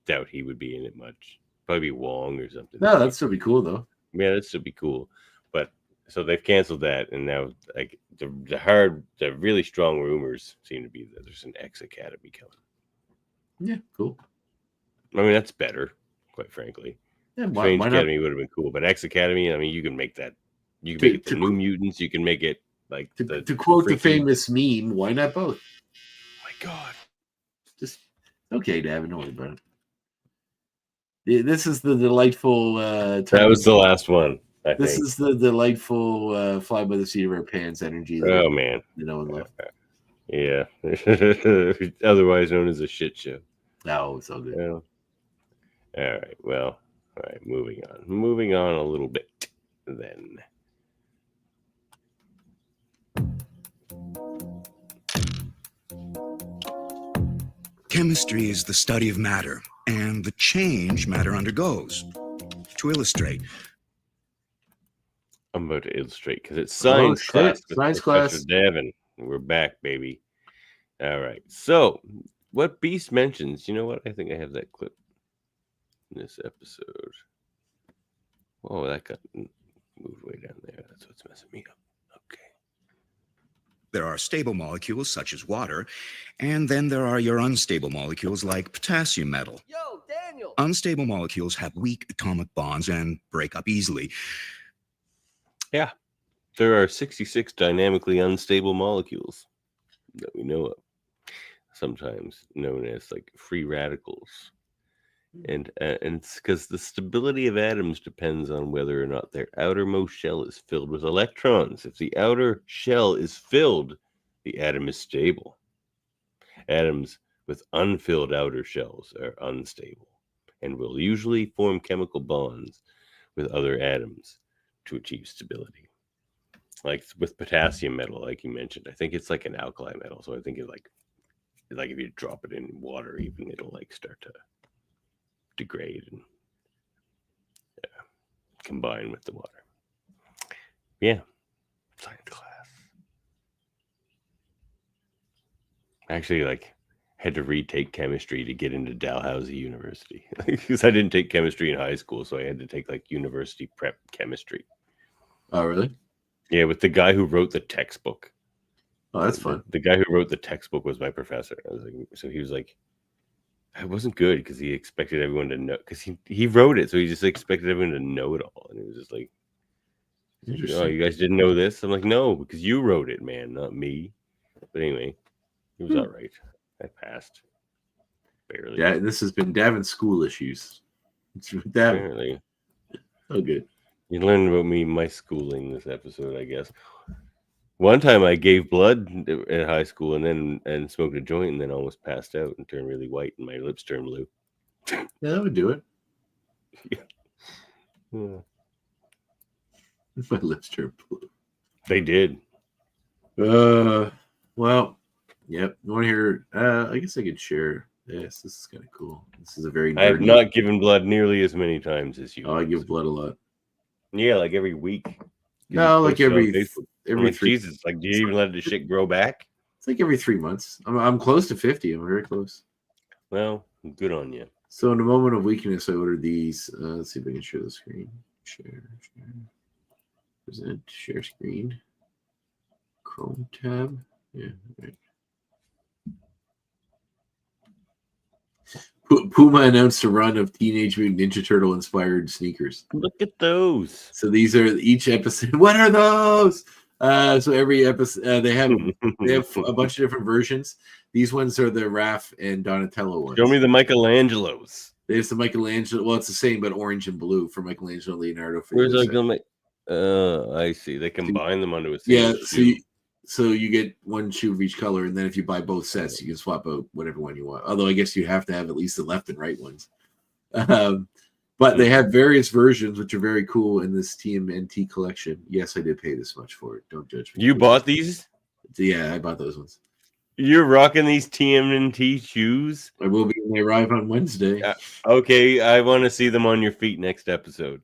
doubt he would be in it much. Probably Wong or something. No, that'd still be cool though. Yeah, that'd still be cool. But so they've canceled that, and now the really strong rumors seem to be that there's an X Academy coming. Yeah, cool. I mean, that's better, quite frankly. Yeah, Strange Academy would have been cool, but X Academy, I mean, you can make that. You can make it the New Mutants. You can make it to quote the famous meme. Why not both? Oh my God! Just okay, Davin. Don't worry about it. This is the delightful. That was the last one. This is the delightful fly by the seat of our pants energy. Oh man, love. Yeah, otherwise known as a shit show. No, it's all good. Yeah. All right. Well, all right. Moving on a little bit then. Chemistry is the study of matter and the change matter undergoes. To illustrate, I'm about to illustrate because it's science class. Science class. Devin, we're back, baby. All right. So, what Beast mentions, you know what? I think I have that clip in this episode. Oh, that got moved way down there. That's what's messing me up. Okay. there are stable molecules such as water, and then there are your unstable molecules like potassium metal. Yo, Daniel! Unstable molecules have weak atomic bonds and break up easily. Yeah. There are 66 dynamically unstable molecules that we know of, sometimes known as like free radicals. And it's because the stability of atoms depends on whether or not their outermost shell is filled with electrons. If the outer shell is filled, the atom is stable. Atoms with unfilled outer shells are unstable and will usually form chemical bonds with other atoms to achieve stability. Like with potassium metal, like you mentioned, I think it's like an alkali metal. So I think it's like if you drop it in water, even it'll like start to degrade and combine with the water. Yeah, science class. Actually, like had to retake chemistry to get into Dalhousie University because I didn't take chemistry in high school, so I had to take like university prep chemistry. Oh, really? Yeah, with the guy who wrote the textbook. Oh, that's fun. The guy who wrote the textbook was my professor. I was like, so he was like, I wasn't good because he expected everyone to know, because he wrote it, so he just expected everyone to know it all, and it was just like, oh, you guys didn't know this? I'm like, no, because you wrote it, man, not me. But anyway, it was all right. I passed barely. Yeah, this has been Davin's school issues. It's Davin. Apparently. Oh, good. You learned about my schooling this episode, I guess. One time I gave blood in high school and smoked a joint and then almost passed out and turned really white and my lips turned blue. Yeah, that would do it. Yeah. My lips turned blue. They did. Well, yep. You want to hear? I guess I could share this. This is kind of cool. This is a very. I have nerdy- not given blood nearly as many times as you. Oh, I give blood a lot. Yeah, like every week. No, like Post it on every Facebook. every Like, 3. Jesus, like, do you even let the shit grow back? It's like every 3 months. I'm close to 50. I'm very close. Well, good on you. So in a moment of weakness, I ordered these. Let's see if I can share the screen. Share. Present. Share screen. Chrome tab. Yeah. Right. Puma announced a run of Teenage Mutant Ninja Turtle inspired sneakers. Look at those. So these are each episode. What are those? So every episode they have a bunch of different versions. These ones are the Raph and Donatello ones. Show me the Michelangelos. There's the Michelangelo. Well, it's the same, but orange and blue for Michelangelo and Leonardo. Where's like I see. They combine them onto a Yeah, single so shoe. you get one shoe of each color, and then if you buy both sets, you can swap out whatever one you want. Although I guess you have to have at least the left and right ones. But they have various versions, which are very cool in this TMNT collection. Yes, I did pay this much for it. Don't judge me. You bought these? Yeah, I bought those ones. You're rocking these TMNT shoes? I will be when they arrive on Wednesday. Okay, I want to see them on your feet next episode.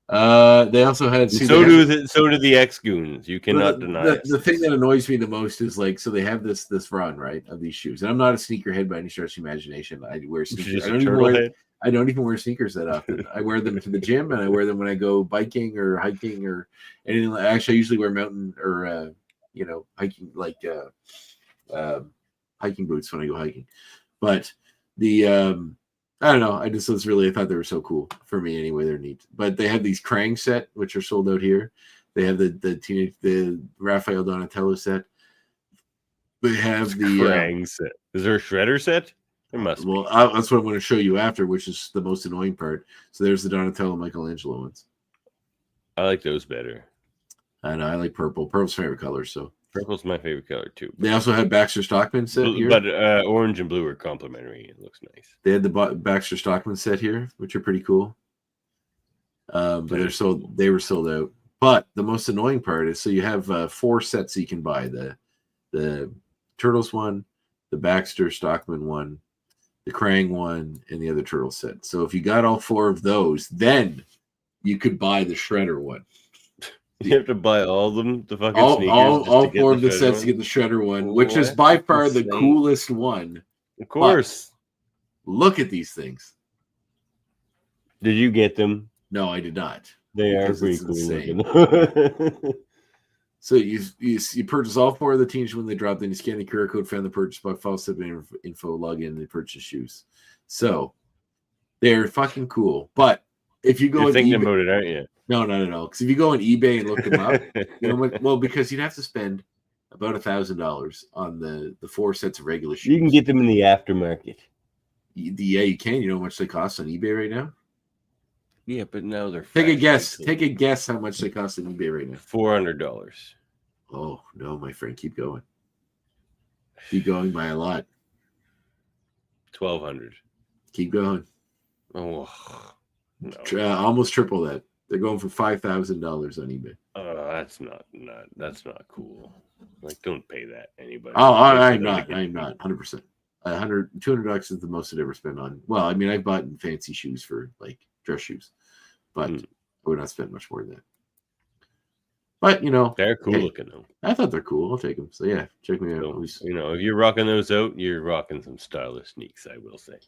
They also had So do the X Goons. You cannot deny it. The thing that annoys me the most is like, so they have this run, right, of these shoes. And I'm not a sneakerhead by any stretch of imagination. I wear sneakers. I don't even wear sneakers that often. I wear them to the gym, and I wear them when I go biking or hiking or anything. Actually, I usually wear mountain or hiking, like hiking boots when I go hiking. But I don't know. I thought they were so cool for me anyway. They're neat. But they have these Krang set, which are sold out here. They have the Raphael Donatello set. They have the Krang set. Is there a Shredder set? There must be. Well, that's what I'm going to show you after, which is the most annoying part. So there's the Donatello Michelangelo ones. I like those better. I know. I like purple. Purple's favorite color. So Purple's my favorite color too. they also have Baxter Stockman set here. But orange and blue are complementary. It looks nice. They had the Baxter Stockman set here, which are pretty cool. But they were sold out. But the most annoying part is, so you have 4 sets you can buy: the Turtles one, the Baxter Stockman one, the Krang one, and the other Turtle set. So if you got all 4 of those, then you could buy the Shredder one. You have to buy all of them, the fucking sneakers. All 4 of the sets to get the Shredder one, which is by far the coolest one. Of course. But look at these things. Did you get them? No, I did not. They are Because pretty it's cool looking. So you purchase all 4 of the teams when they drop. Then you scan the QR code, found the purchase box, follow step info, log in, and purchase shoes. So they're fucking cool. But if you go, You're thinking eBay, about it, aren't you? no, not at all. Because if you go on eBay and look them up, because you'd have to spend about $1,000 on the 4 sets of regular shoes. You can get them in the aftermarket. Yeah, you can. You know how much they cost on eBay right now? Yeah, but now they're Take a guess. Take a guess how much they cost on eBay right now. $400. Oh no, my friend, keep going. Keep going by a lot. $1,200. Keep going. Oh, no. Almost triple that. They're going for $5,000 on eBay. That's not cool. Like, don't pay that anybody. Oh, I'm not 100%. $200 is the most I'd ever spend on. Well, I mean, I've bought fancy shoes for like dress shoes, but I would not spend much more than that. But they're cool looking though. I thought they're cool. I'll take them. So yeah, check me out. So, if you're rocking those out, you're rocking some stylish sneaks, I will say.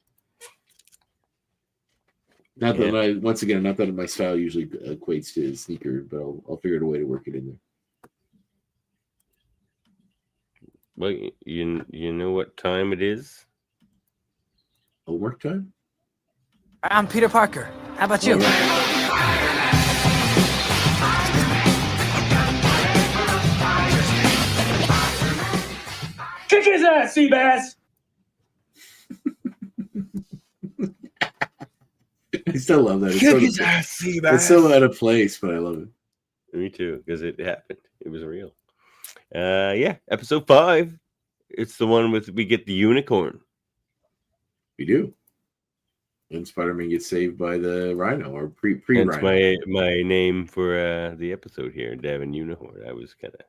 Not that once again, not that my style usually equates to a sneaker, but I'll figure out a way to work it in there. Well, you know what time it is? Homework time? I'm Peter Parker. How about you? Kick his ass, Seabass! I still love that. Kick his ass, Seabass. It's so out of place, but I love it. Me too, because it happened. It was real. Yeah, episode 5. It's the one with we get the unicorn. We do. And Spider-Man gets saved by the Rhino or pre-Rhino. That's my name for the episode here, Davin Unicorn. I was kind of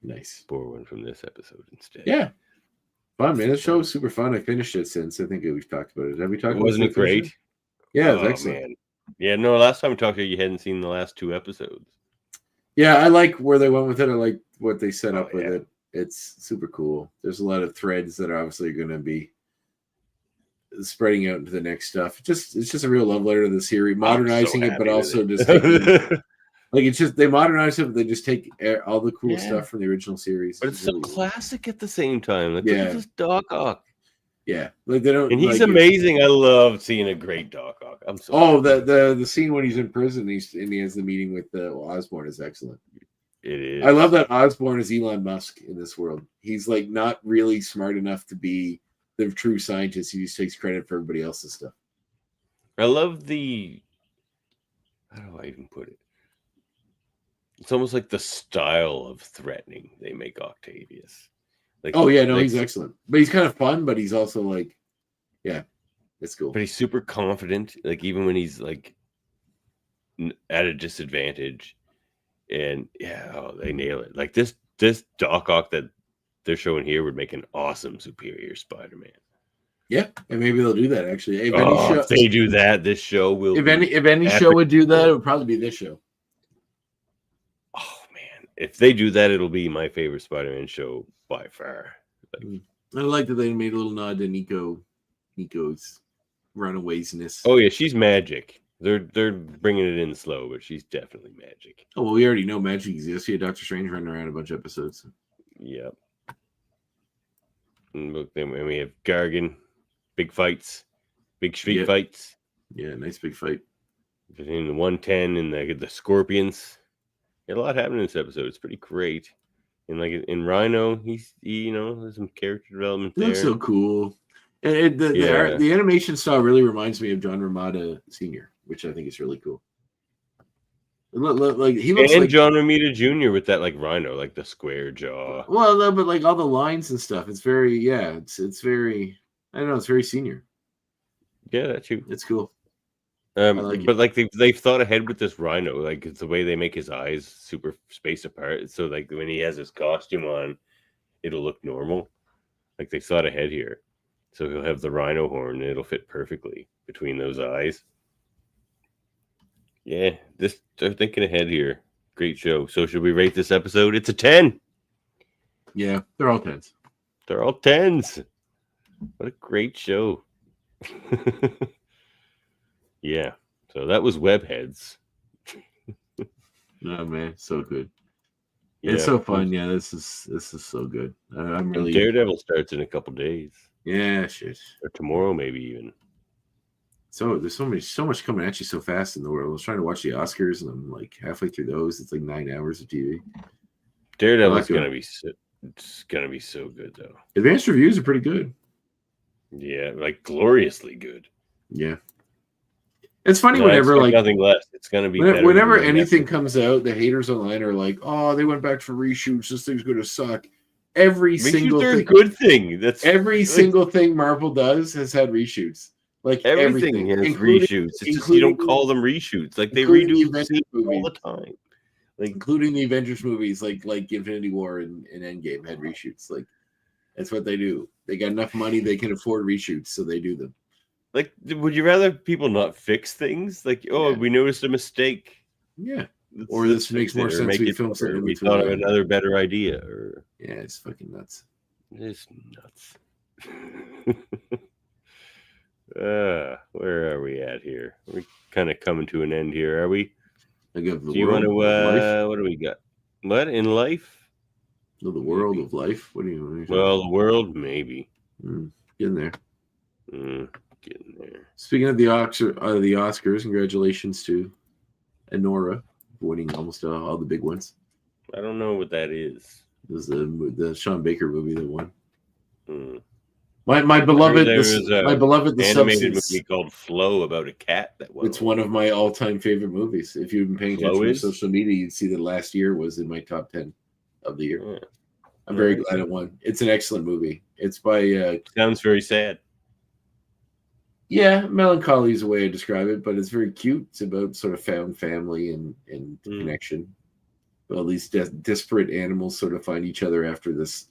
nice. borrowing from this episode instead. Yeah. Fun, man. The show was super fun. I finished it since. I think we've talked about it. Have we talked about it? Wasn't it great? Yeah, it was excellent. Man. Yeah, no, last time we talked to you hadn't seen the last 2 episodes. Yeah, I like where they went with it. I like what they set up with yeah. it. It's super cool. There's a lot of threads that are obviously going to be spreading out into the next stuff. It's just a real love letter to the series, modernizing it, but also just taking, like it's just they modernize it, but they just take all the cool stuff from the original series. But it's really so classic at the same time. Like, look at this Doc Ock. Yeah, like they don't. And he's like, amazing. I love seeing a great Doc Ock. I'm so. Oh, the scene when he's in prison, he has the meeting with Osborn is excellent. It is. I love that Osborn is Elon Musk in this world. He's like not really smart enough to be the true scientist. He just takes credit for everybody else's stuff. I love the. How do I even put it? It's almost like the style of threatening they make Octavius. Like, oh yeah, no, he's excellent. But he's kind of fun, but he's also like, yeah, it's cool. But he's super confident. Like even when he's like at a disadvantage, and they nail it. Like this Doc Ock that they're showing here would make an awesome superior Spider-Man. Yeah, and maybe they'll do that actually. If they do that, this show will. If any show would do that, it would probably be this show. Oh man, if they do that, it'll be my favorite Spider-Man show by far. Like, I like that they made a little nod to Nico's runawaysness. Oh yeah, she's magic. They're bringing it in slow, but she's definitely magic. Oh well, we already know magic exists. You had Doctor Strange running around a bunch of episodes. Yep. And look, then we have Gargan, big fights, big street fights. Yeah, nice big fight between the 110 and the Scorpions. A lot happening in this episode. It's pretty great. And like in Rhino, he's there's some character development there. Looks so cool. And the animation style really reminds me of John Romita Sr., which I think is really cool. Like he looks like John Romita Jr. with that like Rhino, like the square jaw. Well, no, but like all the lines and stuff, it's very it's very I don't know, it's very senior. Yeah, that's true. It's cool. But like they've thought ahead with this Rhino, like it's the way they make his eyes super spaced apart. So like when he has his costume on, it'll look normal. Like they thought ahead here. So he'll have the Rhino horn and it'll fit perfectly between those eyes. Yeah, they're thinking ahead here. Great show. So should we rate this episode? It's a 10. Yeah, they're all 10s. They're all 10s. What a great show. Yeah. So that was Webheads. Oh man, so good. Yeah. It's so fun. Yeah, this is so good. I'm really. Daredevil starts in a couple days. Yeah, shit. Or tomorrow, maybe even. So there's so much coming at you so fast in the world. I was trying to watch the Oscars, and I'm like halfway through those. It's like 9 hours of TV. Daredevil's gonna be so good though. Advanced reviews are pretty good. Yeah, like gloriously good. Yeah. It's funny whenever like nothing less. It's gonna be whenever anything comes out, the haters online are like, "Oh, they went back for reshoots. This thing's going to suck." Every single thing, good thing. That's every single thing Marvel does has had reshoots. Like everything has reshoots. It's just you don't call them reshoots. Like they redo the all the time. Like including the Avengers movies, like Infinity War and Endgame had reshoots. Like that's what they do. They got enough money, they can afford reshoots, so they do them. Like, would you rather people not fix things? Like, we noticed a mistake. Yeah. Or this makes more sense. We thought of another better idea. Or yeah, it's fucking nuts. It's nuts. Where are we at here? We're kind of coming to an end here, are we? Do you want to? What do we got? What in life? No, the world of life. What do you? Well, the world, maybe. Getting there. Getting there. Speaking of the Oscars, congratulations to Enora for winning almost all the big ones. I don't know what that is. It was the Sean Baker movie that won. My beloved, There was my beloved, The animated Substance. movie called Flow about a cat that was. It's one of my all-time favorite movies. If you've been paying Flow attention to is? social media, you'd see that last year was in my top 10 of the year. Yeah. I'm very Nice. glad it won. It's an excellent movie. It's by Sounds very sad. yeah, melancholy is the way I describe it, but it's very cute. It's about sort of found family and connection. Well, these disparate animals sort of find each other after this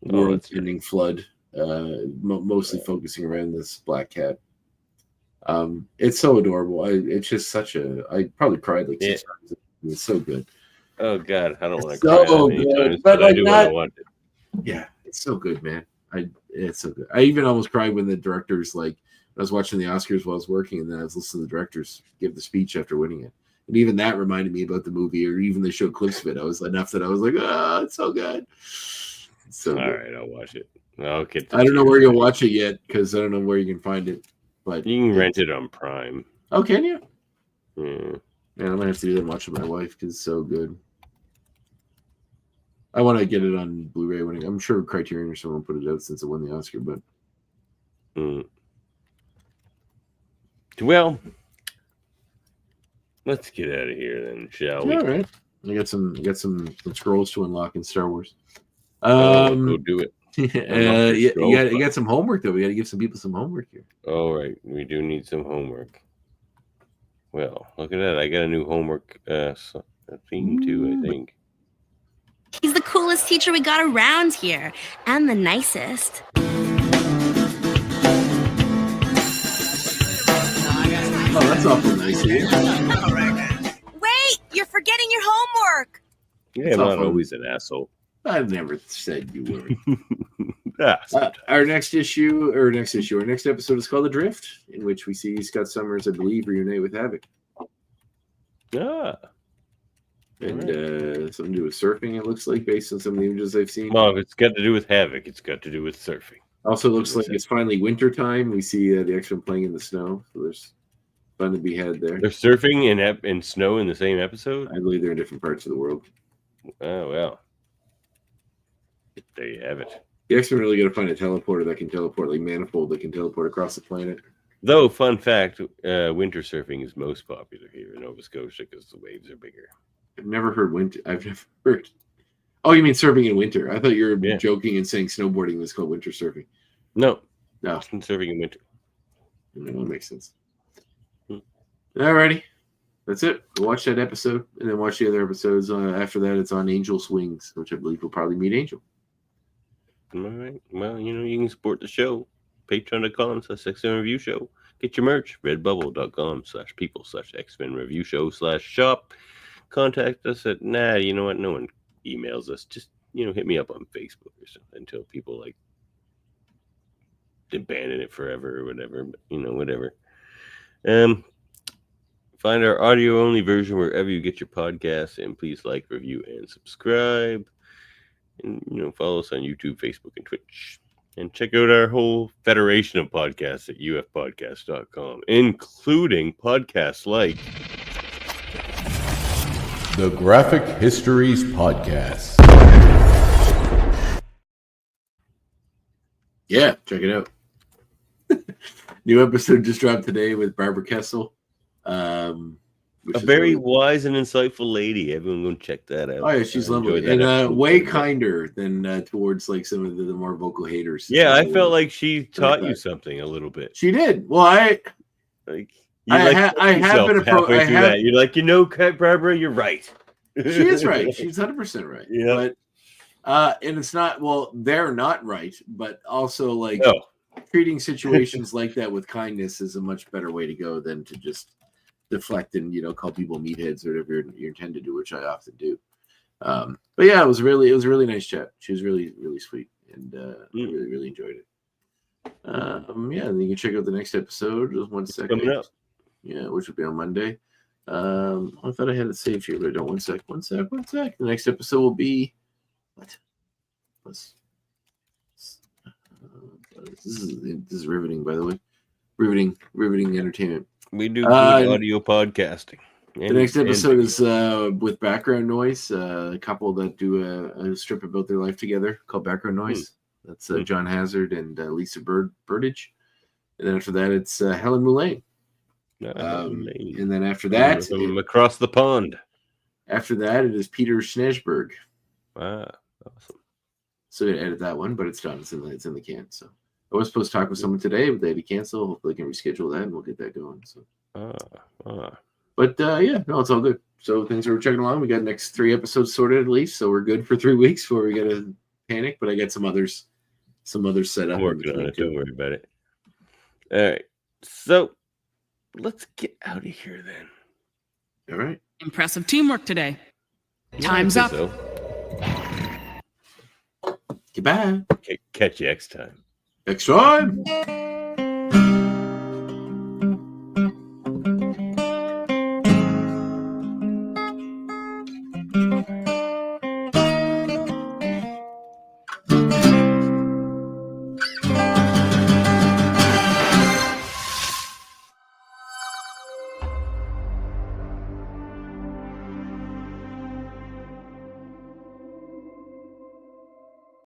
world-ending flood, mostly focusing around this black cat. It's so adorable. It's just such a. I probably cried like 6 times. It's so good. Oh God, I don't want to So cry that many good, times, but but I like do not- when I want it. Yeah, it's so good, man. It's so good. I even almost cried when the directors, like, I was watching the Oscars while I was working, and then I was listening to the directors give the speech after winning it. And even that reminded me about the movie, or even they showed clips of it. I was enough that I was like, oh, it's so good. It's so All good. right, I'll watch it. I'll get. I don't know where you'll watch it yet because I don't know where you can find it. But You can rent it on Prime. Oh, can you? Yeah. Man, I'm gonna have to do that and watch it with my wife because it's so good. I want to get it on Blu-ray when I'm sure Criterion or someone put it out since it won the Oscar, but Well, let's get out of here then, shall we? all right. I got some scrolls to unlock in Star Wars. Go do it. You got some homework though. We got to give some people some homework here. All right, we do need some homework. Well, look at that. I got a new homework theme too, I think. He's the coolest teacher we got around here, and the nicest. Oh, that's awful nice of you. Wait, you're forgetting your homework. Yeah, I'm not always an asshole. I never said you were. Sometimes. Our next episode is called Adrift, in which we see Scott Summers, I believe, reunite with Havoc. And something to do with surfing, it looks like, based on some of the images I've seen. Well, if it's got to do with Havoc, it's got to do with surfing. Also looks like it's finally winter time. We see the X-Men playing in the snow, so there's fun to be had there. They're surfing in snow in the same episode? I believe they're in different parts of the world. Oh, well. There you have it. The X-Men really got to find a teleporter that can teleport, like Manifold, that can teleport across the planet. Though, fun fact, winter surfing is most popular here in Nova Scotia because the waves are bigger. I've never heard winter. I've never heard. Oh, you mean surfing in winter? I thought you were joking and saying snowboarding was called winter surfing. No. No. Surfing in winter. That makes sense. Alrighty. That's it. We'll watch that episode and then watch the other episodes. After that, it's on Angel's Wings, which I believe we'll probably meet Angel. All right. Well, you can support the show. Patreon.com/X-Men Review Show. Get your merch. Redbubble.com/people/X-Men Review Show/shop. Contact us at, you know what? No one emails us. Just, hit me up on Facebook or something until people like abandon it forever or whatever. But, whatever. Find our audio only version wherever you get your podcasts, and please like, review, and subscribe. And follow us on YouTube, Facebook, and Twitch. And check out our whole federation of podcasts at ufpodcast.com, including podcasts like The Graphic Histories Podcast. Yeah, check it out. New episode just dropped today with Barbara Kessel. a very wise and insightful lady. Everyone go check that out. Oh yeah, she's lovely and way kinder than towards like some of the more vocal haters. Yeah, I felt like she taught you something a little bit. She did. Well, I have been approached. You're like, Barbara, you're right. She is right. She's 100% right. Yeah. But and it's not. Well, they're not right, but also like treating situations like that with kindness is a much better way to go than to just deflect and call people meatheads or whatever you intend to do, which I often do. But yeah, it was a really nice chat. She was really sweet, and I really enjoyed it. Yeah, and you can check out the next episode. Just 1 second. Coming up. Yeah, which will be on Monday. I thought I had it saved here, but I don't. One sec. The next episode will be what? This is riveting, by the way. Riveting entertainment. We do audio podcasting. The next episode is with background noise. A couple that do a strip about their life together called Background Noise. That's John Hazard and Lisa Burdage. And then after that, it's Helen Mullane. And then after that, across the pond. After that, it is Peter Schnezberg. Wow, awesome. So we edit that one, but it's done. It's in the can. So I was supposed to talk with someone today, but they had to cancel. Hopefully, they can reschedule that, and we'll get that going. So, but yeah, no, it's all good. So things are chugging along. We got next 3 episodes sorted at least, so we're good for 3 weeks before we get to panic. But I got some others set up. I'm working on it. Don't worry about it. All right, so let's get out of here then. All right. Impressive teamwork today. Time's up. So. Goodbye. Okay, catch you next time. Next time.